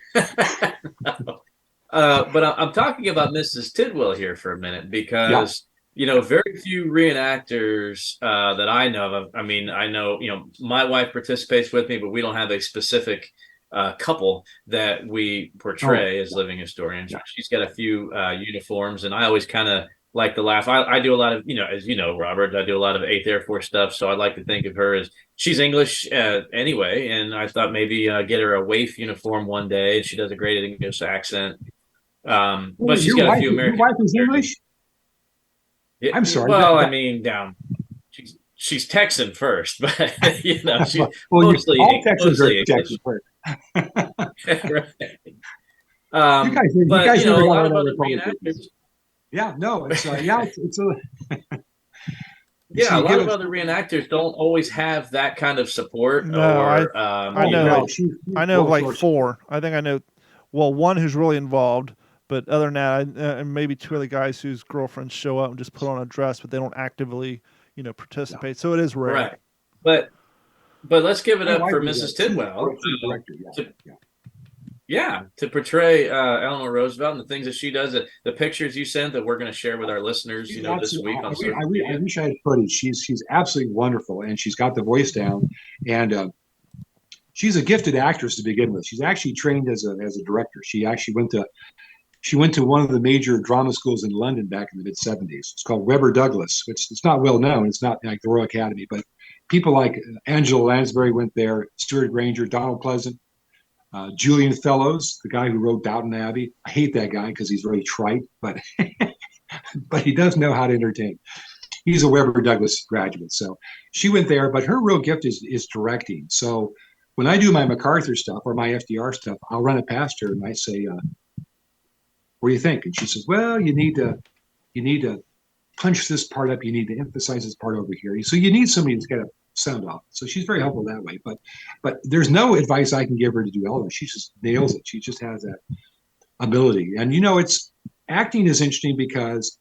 But I'm talking about Mrs. Tidwell here for a minute because, very few reenactors that I know of. I mean, I know, my wife participates with me, but we don't have a specific couple that we portray as living historians. Yeah. She's got a few uniforms, and I always kind of like to laugh. I do a lot of, as you know, Robert, I do a lot of 8th Air Force stuff. So I like to think of her as she's English anyway. And I thought maybe get her a waif uniform one day. She does a great English accent. But she's got a few American. Your wife is English? Yeah, I'm sorry. Well, I mean, she's Texan first, but she's mostly all Texans are Texan first. Right. You guys a never lot got of other Republicans. reenactors. Yeah, no, it's it's a yeah, a lot of other reenactors don't always have that kind of support. No, or I know, I know like 4. I think I know. Well, one who's really involved, but other than that, and maybe 2 other guys whose girlfriends show up and just put on a dress, but they don't actively, participate. No. So it is rare. Right, but let's give it up for Mrs. Tidwell. Yeah, to portray Eleanor Roosevelt and the things that she does, the pictures you sent that we're going to share with our listeners, this week on social I media. wish I had footage. She's absolutely wonderful, and she's got the voice down, and she's a gifted actress to begin with. She's actually trained as a director. She actually went to one of the major drama schools in London back in the mid '70s. It's called Webber Douglas. It's not well known. It's not like the Royal Academy, but people like Angela Lansbury went there, Stuart Granger, Donald Pleasant, Julian Fellows, the guy who wrote Downton Abbey. I hate that guy because he's really trite, but but he does know how to entertain. He's a Webber Douglas graduate, so she went there. But her real gift is directing. So when I do my MacArthur stuff or my FDR stuff, I'll run it past her and I say, "What do you think?" And she says, "Well, you need to punch this part up. You need to emphasize this part over here. So you need somebody to get a sound off." So she's very helpful that way. But there's no advice I can give her to do Eleanor. She just nails it. She just has that ability. And it's acting is interesting because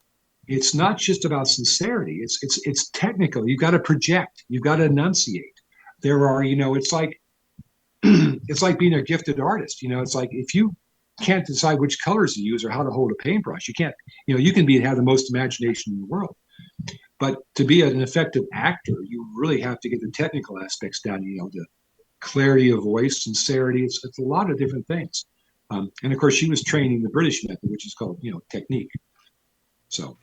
it's not just about sincerity. It's technical. You've got to project. You've got to enunciate. There are, it's like it's like being a gifted artist. It's like if you can't decide which colors to use or how to hold a paintbrush, you can't. You can have the most imagination in the world, but to be an effective actor, you really have to get the technical aspects down. The clarity of voice, sincerity. It's a lot of different things. And of course, she was training the British method, which is called technique. So.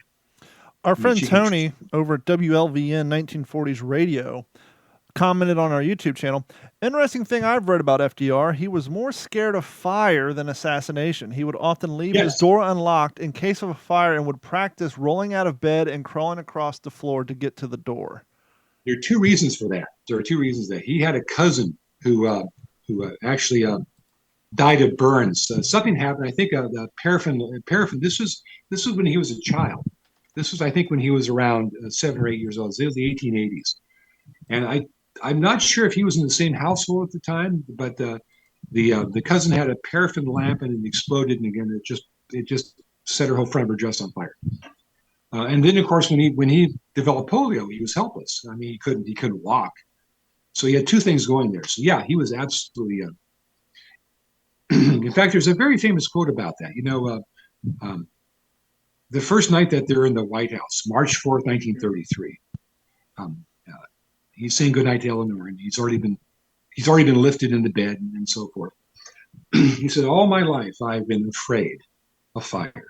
Our friend Tony over at WLVN 1940s Radio commented on our YouTube channel, "Interesting thing I've read about FDR, he was more scared of fire than assassination. He would often leave his door unlocked in case of a fire and would practice rolling out of bed and crawling across the floor to get to the door." There are two reasons for that. He had a cousin who actually died of burns. Something happened. I think the paraffin. This was when he was a child. This was, I think, when he was around 7 or 8 years old. It was the 1880s, and I'm not sure if he was in the same household at the time, but the cousin had a paraffin lamp and it exploded, and again it just set her whole front of her dress on fire. And then, of course, when he developed polio, he was helpless. I mean, he couldn't walk, so he had two things going there. So yeah, he was absolutely. In fact, there's a very famous quote about that. The first night that they're in the White House, March 4th, 1933, he's saying goodnight to Eleanor, and he's already been lifted into bed and so forth. He said, "All my life I've been afraid of fire,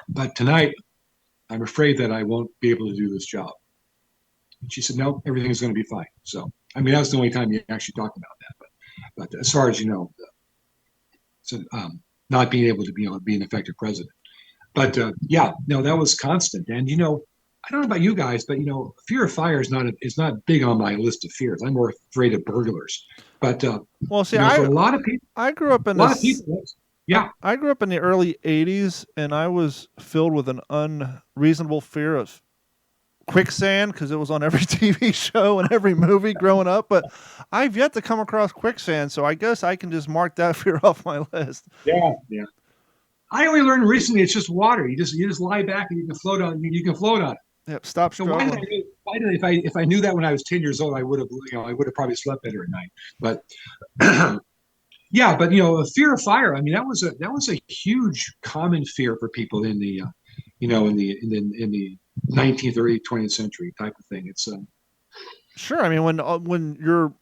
but tonight I'm afraid that I won't be able to do this job." And she said, "No, everything is going to be fine." So, I mean, that's the only time you actually talk about that. But as far as not being able to be an effective president. But that was constant. And I don't know about you guys, but fear of fire is not big on my list of fears. I'm more afraid of burglars. But well, see, for a lot of people, I grew up in I grew up in the early '80s, and I was filled with an unreasonable fear of quicksand because it was on every TV show and every movie growing up. But I've yet to come across quicksand, so I guess I can just mark that fear off my list. Yeah. I only learned recently it's just water. You just lie back and you can float on. it. Yep. Stop struggling. If I knew that when I was 10 years old, I would have probably slept better at night. But yeah, but a fear of fire. I mean, that was a huge common fear for people in the in the 19th or 20th century type of thing. It's sure. I mean, when your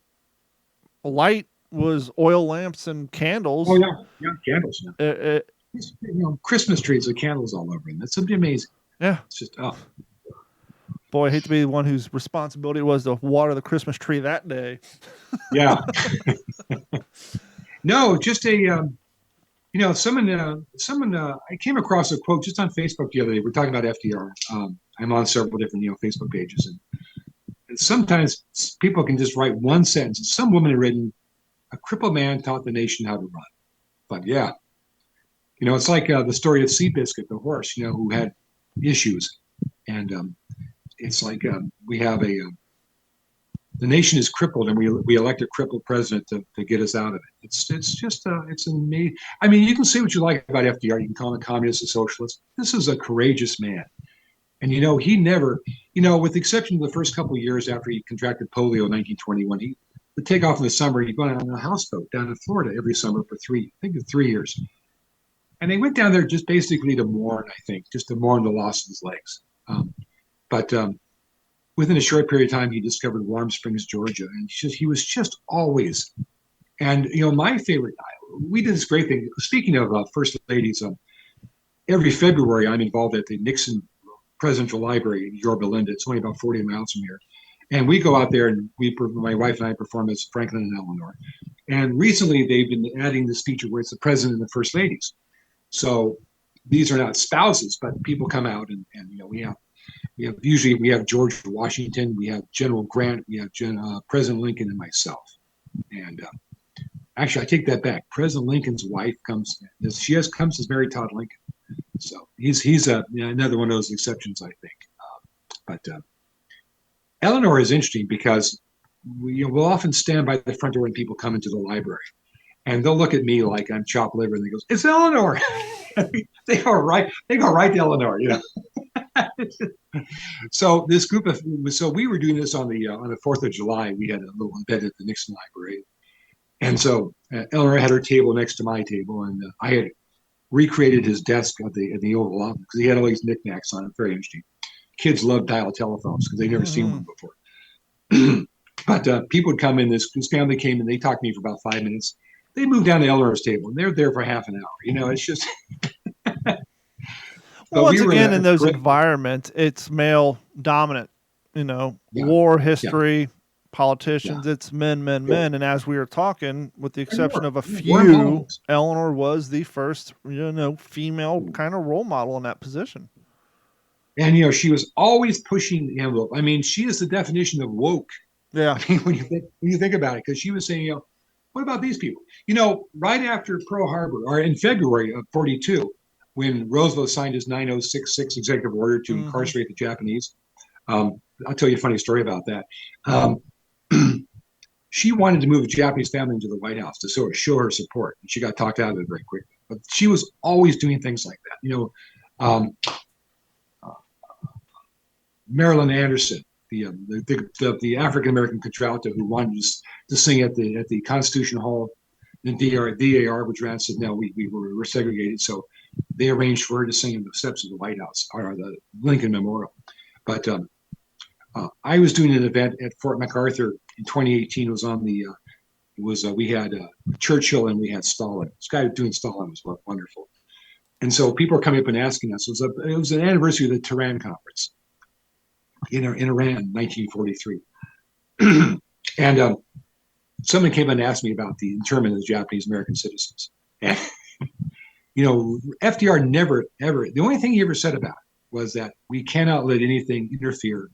light was oil lamps and candles. Oh yeah, candles. Yeah. Christmas trees with candles all over them. That's something amazing. Yeah, it's just boy, I hate to be the one whose responsibility it was to water the Christmas tree that day. Yeah. No, just someone I came across a quote just on Facebook the other day. We're talking about FDR. I'm on several different Facebook pages, and sometimes people can just write one sentence. Some woman had written, "A crippled man taught the nation how to run." But yeah, it's like the story of Seabiscuit, the horse, who had issues, and it's like we have the nation is crippled, and we elect a crippled president to get us out of it. It's amazing. I mean, you can say what you like about FDR. You can call him a communist, a socialist. This is a courageous man, and he never, with the exception of the first couple of years after he contracted polio in 1921, would take off in the summer. He'd go on a houseboat down in Florida every summer for 3 years. And they went down there just basically to mourn, I think, just to mourn the loss of his legs. But within a short period of time, he discovered Warm Springs, Georgia, and he was just always. And my favorite. We did this great thing. Speaking of first ladies, every February I'm involved at the Nixon Presidential Library in Yorba Linda. It's only about 40 miles from here, and we go out there and my wife and I perform as Franklin and Eleanor. And recently they've been adding this feature where it's the president and the first ladies. So these are not spouses, but people come out and we have George Washington, we have General Grant, we have President Lincoln, and myself. And actually, I take that back. President Lincoln's wife comes as Mary Todd Lincoln. So he's another one of those exceptions, I think. But Eleanor is interesting because we'll often stand by the front door when people come into the library. And they'll look at me like I'm chopped liver, and they go, "It's Eleanor." They go right to Eleanor, So we were doing this on the 4th of July. We had a little event at the Nixon Library, and so Eleanor had her table next to my table, and I had recreated his desk at the Oval Office because he had all these knickknacks on it. Very interesting. Kids love dial telephones because they've never seen one before. But people would come in. This family came and they talked to me for about 5 minutes. They moved down to Eleanor's table, and they're there for half an hour. It's just. Once again, in those environments, it's male dominant. War history, politicians. It's men. And as we were talking, with the exception of a few, Eleanor was the first, female kind of role model in that position. And she was always pushing the envelope. I mean, she is the definition of woke. Yeah. I mean, when you think about it, because she was saying, what about these people? Right after Pearl Harbor, or in February of 1942, when Roosevelt signed his 9066 executive order to incarcerate the Japanese, I'll tell you a funny story about that. She wanted to move a Japanese family into the White House to show her support, and she got talked out of it very quickly. But she was always doing things like that. Marilyn Anderson, the African American contralto who wanted to sing at the Constitution Hall, the DAR, which ran said no, we were segregated, so they arranged for her to sing in the steps of the White House or the Lincoln Memorial. But I was doing an event at Fort MacArthur in 2018. It was on we had Churchill and we had Stalin. This guy doing Stalin was wonderful, and so people are coming up and asking us. It was an anniversary of the Tehran Conference in Iran, 1943. And someone came and asked me about the internment of the Japanese American citizens. And, FDR never, ever, the only thing he ever said about it was that we cannot let anything interfere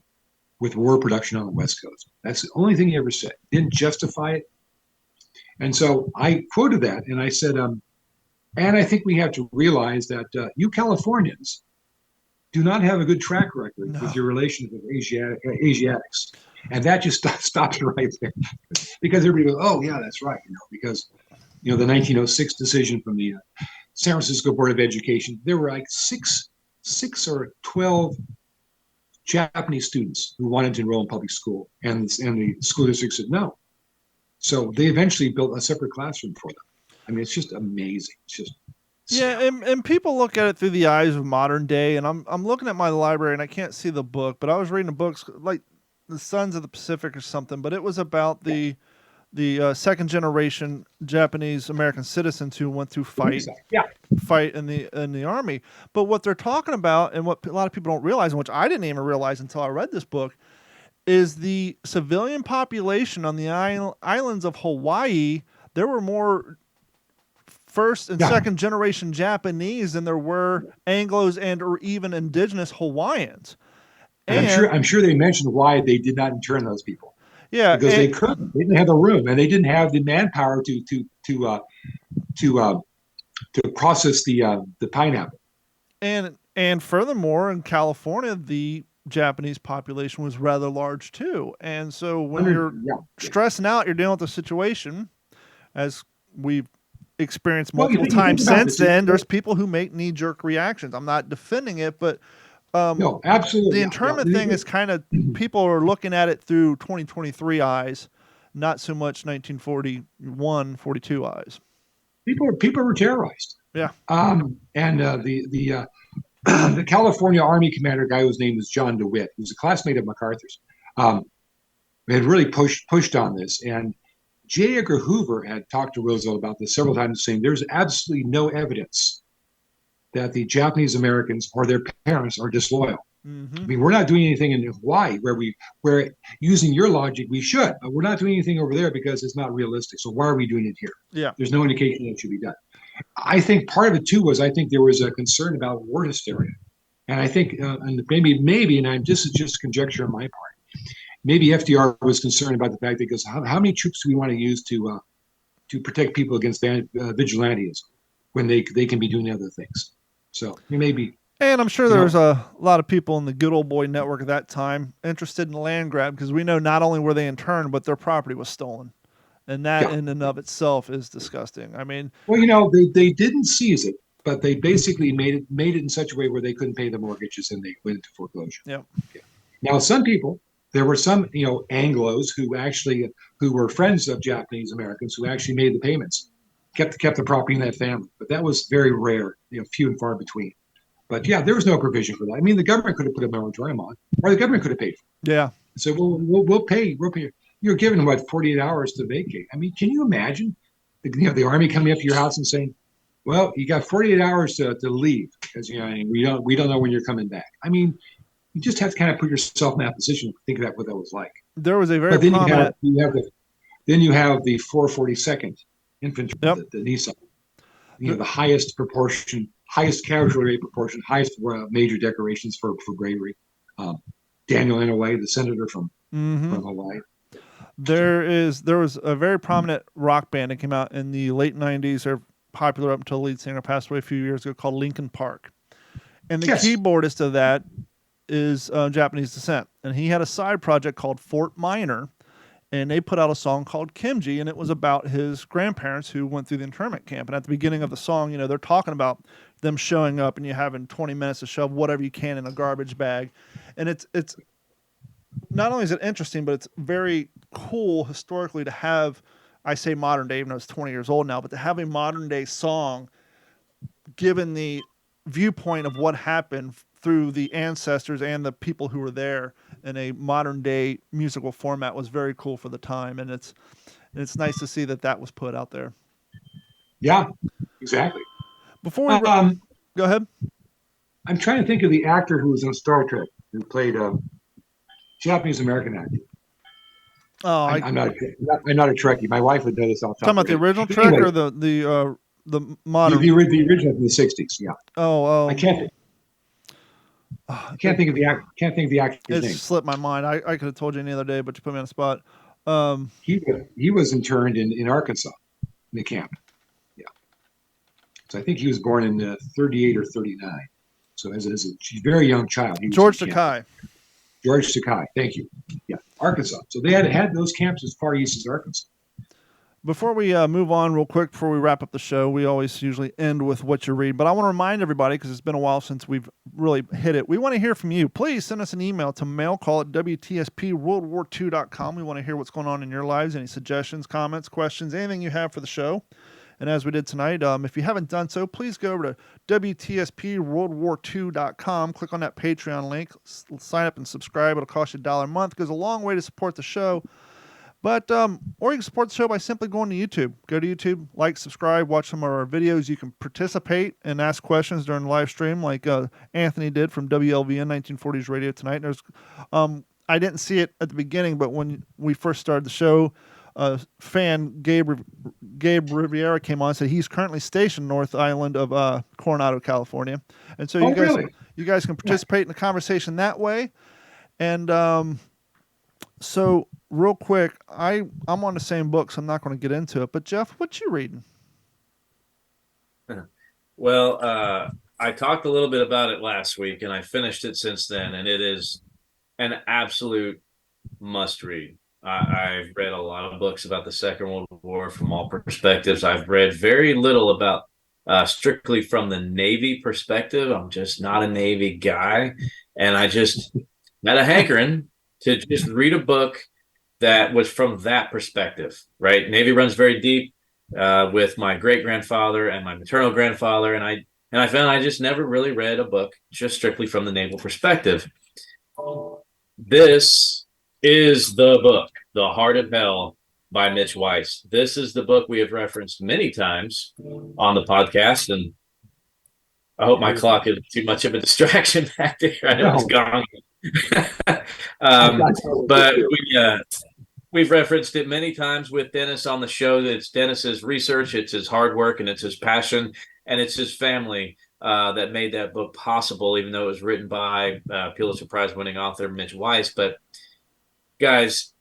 with war production on the West Coast. That's the only thing he ever said. Didn't justify it. And so I quoted that and I said, and I think we have to realize that you Californians do not have a good track record with your relations with Asiatics. And that just stopped it right there. Because everybody goes, oh, yeah, that's right. Because, the 1906 decision from the San Francisco Board of Education, there were like six or 12 Japanese students who wanted to enroll in public school. And the school district said no. So they eventually built a separate classroom for them. I mean, it's just amazing. It's just. Yeah, and people look at it through the eyes of modern day, and I'm looking at my library, and I can't see the book, but I was reading a book like The Sons of the Pacific or something, but it was about the second generation Japanese American citizens who went through fight in the army. But what they're talking about, and what a lot of people don't realize, and which I didn't even realize until I read this book, is the civilian population on the islands of Hawaii. There were more first and second generation Japanese than there were Anglos and or even indigenous Hawaiians. And I'm sure they mentioned why they did not intern those people. Yeah, because they couldn't. They didn't have the room, and they didn't have the manpower to process the pineapple. And furthermore, in California, the Japanese population was rather large too. And so when you're stressing out, you're dealing with the situation, as we've experienced multiple times since then. There's people who make knee-jerk reactions. I'm not defending it, but no, absolutely. The internment thing is kind of, people are looking at it through 2023 eyes, not so much 1941, 42 eyes. People were terrorized. Yeah. And the the California Army commander guy whose name was John DeWitt, who was a classmate of MacArthur's, had really pushed on this. And J. Edgar Hoover had talked to Roosevelt about this several times, saying there's absolutely no evidence that the Japanese Americans or their parents are disloyal. Mm-hmm. I mean, we're not doing anything in Hawaii where using your logic, we should, but we're not doing anything over there because it's not realistic. So why are we doing it here? Yeah. There's no indication that it should be done. I think part of it too was I think there was a concern about war hysteria. And I think, and maybe, and this is just conjecture on my part, maybe FDR was concerned about the fact that he goes, how many troops do we want to use to protect people against vigilantism when they can be doing other things? So maybe. And I'm sure there was a lot of people in the good old boy network at that time interested in the land grab, because we know not only were they interned, but their property was stolen. And that in and of itself is disgusting. I mean, well, they didn't seize it, but they basically made it in such a way where they couldn't pay the mortgages and they went into foreclosure. Yeah. Now, there were some, Anglos who were friends of Japanese Americans who actually made the payments, kept the property in that family. But that was very rare, few and far between. But yeah, there was no provision for that. I mean, the government could have put a moratorium on, or the government could have paid for it. Yeah. So we'll pay. You're given 48 hours to vacate. I mean, can you imagine the Army coming up to your house and saying, well, you got 48 hours to leave because we don't know when you're coming back. I mean, you just have to kind of put yourself in that position to think about what that was like. There was a very prominent. Then you have the 442nd Infantry, the Nissan. The highest proportion, highest casualty rate proportion, highest major decorations for bravery. Daniel Inouye, the senator from Hawaii. There was a very prominent rock band that came out in the late 90s. They're popular up until the lead singer passed away a few years ago, called Linkin Park. And the keyboardist of that is Japanese descent. And he had a side project called Fort Minor, and they put out a song called Kimji, and it was about his grandparents who went through the internment camp. And at the beginning of the song, they're talking about them showing up and you having 20 minutes to shove whatever you can in a garbage bag. And it's not only is it interesting, but it's very cool historically to have, I say modern day, even though it's 20 years old now, but to have a modern day song given the viewpoint of what happened through the ancestors and the people who were there in a modern day musical format was very cool for the time. And it's nice to see that was put out there. Yeah, exactly. Before we go ahead. I'm trying to think of the actor who was on Star Trek who played Japanese American actor. Oh, I'm not a Trekkie. My wife would know this off the top. Talking about the original Trek or the modern? The original from the '60s. Yeah. Oh. I can't think of the actor's name. It slipped my mind. I could have told you any other day, but you put me on the spot. He was interned in Arkansas in the camp. Yeah. So I think he was born in 38 or 39. So as a very young child, George Takei. George Takei, thank you. Yeah, Arkansas. So they had those camps as far east as Arkansas. Before we move on real quick, before we wrap up the show, we always usually end with what you read. But I want to remind everybody, because it's been a while since we've really hit it, we want to hear from you. Please send us an email to mailcall@WTSPWWII.com. We want to hear what's going on in your lives, any suggestions, comments, questions, anything you have for the show. And as we did tonight, if you haven't done so, please go over to WTSPWWII.com. Click on that Patreon link. Sign up and subscribe. It'll cost you $1 a month. It goes a long way to support the show. But or you can support the show by simply going to YouTube. Go to YouTube, like, subscribe, watch some of our videos. You can participate and ask questions during the live stream like Anthony did from WLVN 1940s Radio tonight. There's, I didn't see it at the beginning, but when we first started the show, fan Gabe Riviera came on and said he's currently stationed North Island of Coronado, California. And so you guys can participate in the conversation that way. And so real quick, I'm on the same book, so I'm not going to get into it. But Jeff, what you reading? Well, I talked a little bit about it last week, and I finished it since then, and it is an absolute must-read. I've read a lot of books about the Second World War from all perspectives. I've read very little about strictly from the Navy perspective. I'm just not a Navy guy, and I just had a hankering to just read a book that was from that perspective, right? Navy runs very deep with my great grandfather and my maternal grandfather, and I found I just never really read a book just strictly from the naval perspective. This is the book, The Heart of Hell by Mitch Weiss. This is the book we have referenced many times on the podcast, and I hope my clock isn't too much of a distraction back there. I know it's gone. But we've referenced it many times with Dennis on the show. That it's Dennis's research, it's his hard work, and it's his passion, and it's his family that made that book possible, even though it was written by Pulitzer Prize winning author Mitch Weiss. But guys,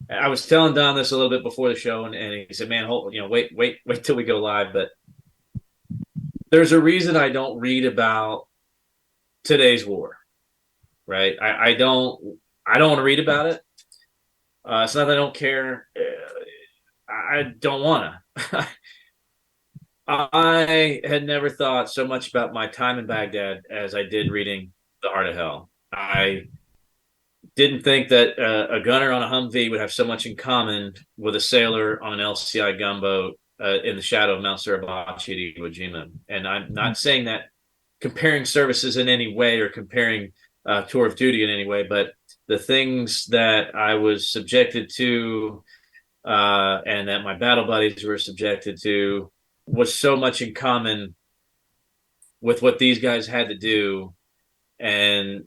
I was telling Don this a little bit before the show, and he said, "Man, wait till we go live." But there's a reason I don't read about today's war, right? I don't want to read about it. It's not that I don't care. I don't want to. I had never thought so much about my time in Baghdad as I did reading The Heart of Hell. I didn't think that a gunner on a Humvee would have so much in common with a sailor on an LCI gunboat in the shadow of Mount Suribachi at Iwo Jima. And I'm not saying that comparing services in any way or comparing tour of duty in any way, but the things that I was subjected to and that my battle buddies were subjected to was so much in common with what these guys had to do. And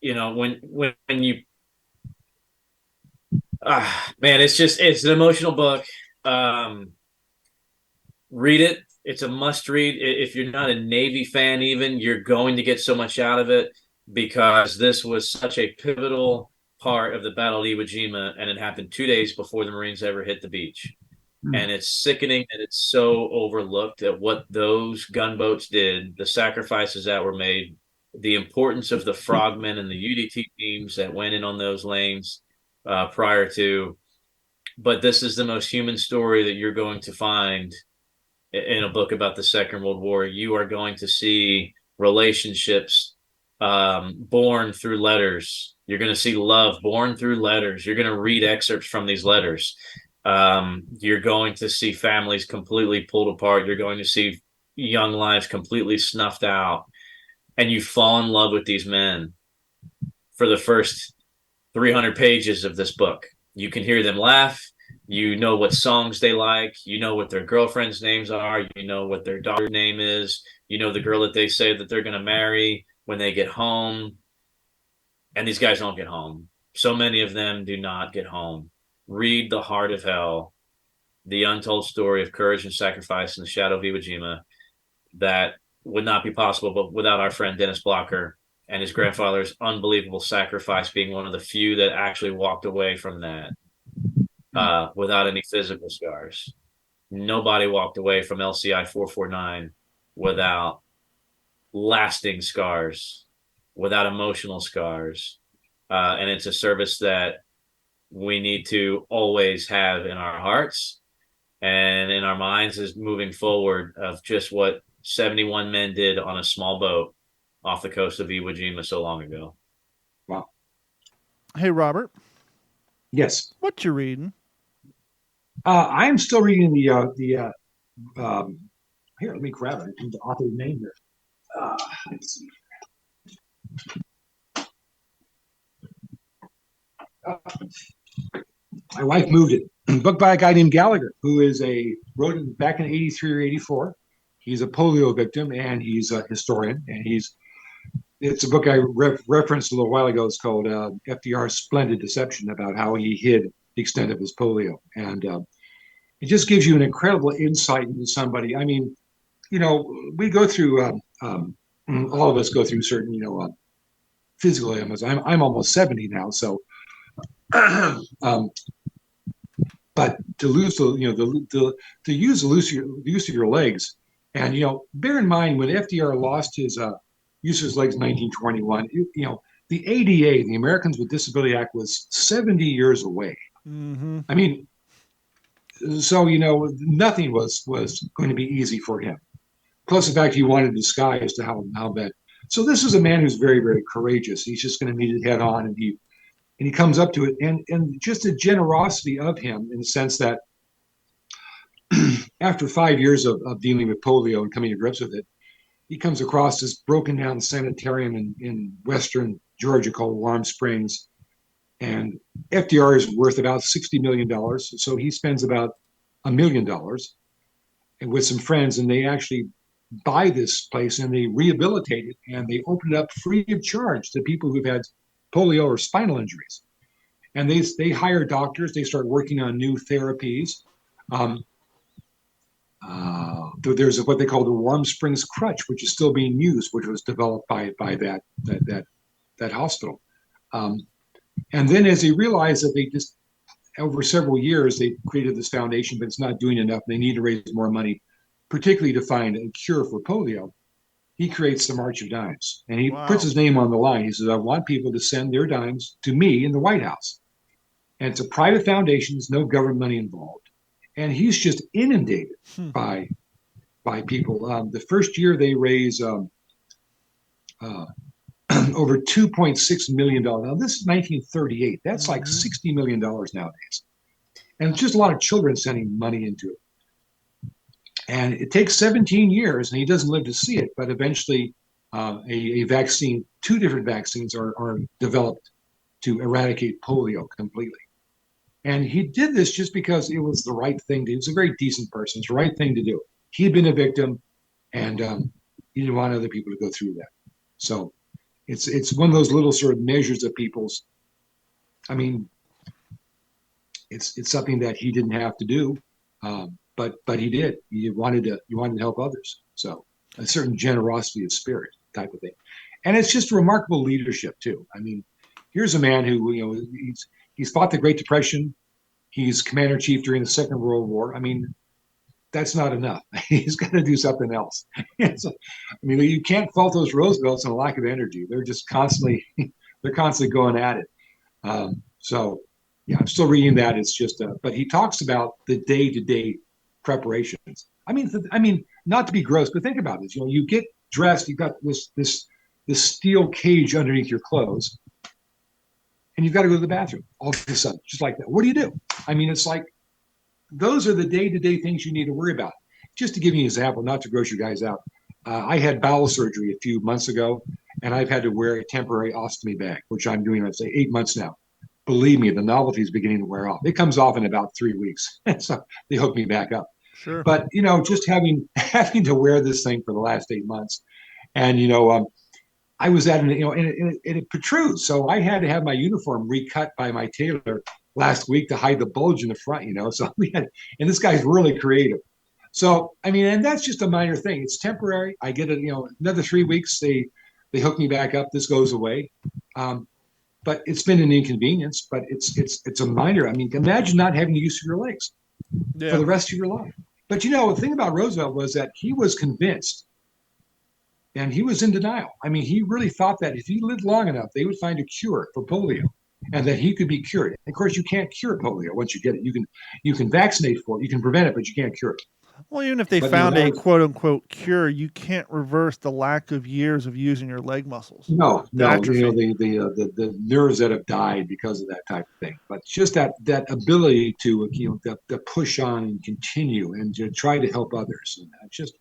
when you man, it's an emotional book. Read it. It's a must read. If you're not a Navy fan, even, you're going to get so much out of it, because this was such a pivotal part of the Battle of Iwo Jima, and it happened 2 days before the Marines ever hit the beach. And it's sickening that it's so overlooked at what those gunboats did, the sacrifices that were made, the importance of the frogmen and the UDT teams that went in on those lanes prior to. But this is the most human story that you're going to find in a book about the Second World War. You are going to see relationships born through letters. You're going to see love born through letters. You're going to read excerpts from these letters. You're going to see families completely pulled apart. You're going to see young lives completely snuffed out. And you fall in love with these men for the first 300 pages of this book. You can hear them laugh. You know what songs they like. You know what their girlfriends' names are. You know what their daughter's name is. You know the girl that they say that they're going to marry when they get home. And these guys don't get home. So many of them do not get home. Read The Heart of Hell, the untold story of courage and sacrifice in the shadow of Iwo Jima that would not be possible but without our friend Dennis Blocker and his grandfather's unbelievable sacrifice, being one of the few that actually walked away from that without any physical scars. Nobody walked away from LCI 449 without lasting scars, without emotional scars. And it's a service that we need to always have in our hearts and in our minds as moving forward, of just what 71 men did on a small boat off the coast of Iwo Jima so long ago. Wow. Hey, Robert. Yes. What you reading? I'm still reading the here, let me grab it. The author's name here. Let's see. My wife moved it. Book by a guy named Gallagher, who wrote it back in 83 or 84. He's a polio victim, and he's a historian. And it's a book I referenced a little while ago. It's called FDR's Splendid Deception, about how he hid the extent of his polio. And it just gives you an incredible insight into somebody. I mean, we go through, all of us go through certain, physical ailments. I'm almost 70 now, so. But to lose to use the use of your legs, and bear in mind when FDR lost his use of his legs in 1921, the ADA, the Americans with Disability Act, was 70 years away. Mm-hmm. I mean, so nothing was going to be easy for him. Plus the fact he wanted to disguise to how So this is a man who's very, very courageous. He's just going to meet it head on, and he comes up to it, and just the generosity of him in the sense that after 5 years of dealing with polio and coming to grips with it, he comes across this broken down sanitarium in western Georgia called Warm Springs, and FDR is worth about $60 million. So he spends about $1 million and with some friends, and they actually buy this place and they rehabilitate it and they open it up free of charge to people who've had polio or spinal injuries. And they hire doctors. They start working on new therapies. There's what they call the Warm Springs crutch, which is still being used, which was developed by that hospital. And then as they realized that they just over several years they created this foundation, but it's not doing enough. They need to raise more money, particularly to find a cure for polio. He creates the March of Dimes, and he puts his name on the line. He says, "I want people to send their dimes to me in the White House." And it's a private foundation. There's no government money involved. And he's just inundated by people. The first year they raise over $2.6 million. Now, this is 1938. That's like $60 million nowadays. And it's just a lot of children sending money into it. And it takes 17 years, and he doesn't live to see it, but eventually a vaccine, 2 different vaccines are developed to eradicate polio completely. And he did this just because it was the right thing to do. He was a very decent person. It's the right thing to do. He'd been a victim, and he didn't want other people to go through that. So it's one of those little sort of measures of people's. I mean, it's something that he didn't have to do, but he did. He wanted to help others. So a certain generosity of spirit type of thing, and it's just remarkable leadership too. I mean, here's a man who he's fought the Great Depression. He's commander-in-chief during the Second World War. I mean, that's not enough. He's got to do something else. So, I mean, you can't fault those Roosevelts on a lack of energy. They're just constantly going at it. So, yeah, I'm still reading that. It's just, but he talks about the day-to-day preparations. I mean, not to be gross, but think about this. You get dressed. You've got this steel cage underneath your clothes, and you've got to go to the bathroom all of a sudden, just like that. What do you do? I mean, it's like those are the day-to-day things you need to worry about. Just to give you an example, not to gross you guys out, I had bowel surgery a few months ago, and I've had to wear a temporary ostomy bag, which I'm doing, I'd say, 8 months now. Believe me, the novelty is beginning to wear off. It comes off in about 3 weeks. So they hook me back up. Sure. But, just having to wear this thing for the last 8 months, and, I was at and it protrudes. So I had to have my uniform recut by my tailor last week to hide the bulge in the front, So and this guy's really creative. So, I mean, and that's just a minor thing. It's temporary. I get it, another 3 weeks, they hook me back up. This goes away. But it's been an inconvenience, but it's a minor. I mean, imagine not having the use of your legs for the rest of your life. But, the thing about Roosevelt was that he was convinced. And he was in denial. I mean, he really thought that if he lived long enough, they would find a cure for polio and that he could be cured. And of course, you can't cure polio once you get it. You can vaccinate for it. You can prevent it, but you can't cure it. Well, even if they found a quote-unquote cure, you can't reverse the lack of years of using your leg muscles. No, the nerves that have died because of that type of thing. But just that ability to to push on and continue and to try to help others. And it's just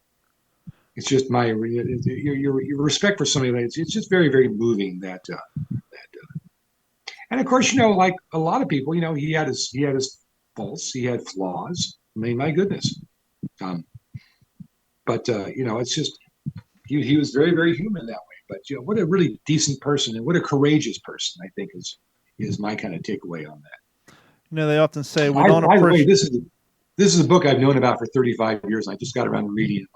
your respect for somebody like it's just very, very moving and of course, like a lot of people, he had his faults, he had flaws. I mean, my goodness. But it's just he was very, very human that way. But what a really decent person and what a courageous person, I think is my kind of takeaway on that. They often say we don't appreciate. This is a book I've known about for 35 years. I just got around to reading it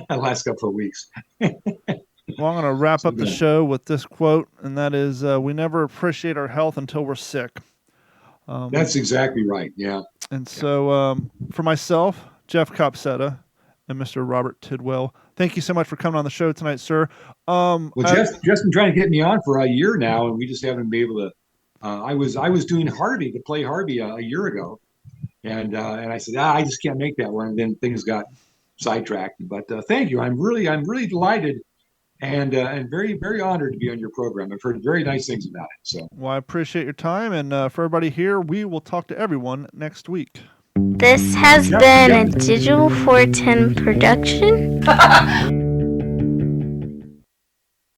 last couple of weeks. Well, I'm going to wrap up the show with this quote, and that is, we never appreciate our health until we're sick. That's exactly right, yeah. And so for myself, Jeff Copsetta, and Mr. Robert Tidwell, thank you so much for coming on the show tonight, sir. Jeff's been trying to get me on for a year now, and we just haven't been able to. I was doing Harvey, to play Harvey a year ago. And I said, I just can't make that one. And then things got sidetracked. But thank you. I'm really delighted. and very, very honored to be on your program. I've heard very nice things about it. So, Well, I appreciate your time, and for everybody here, we will talk to everyone next week. This has been a Digital 410 production.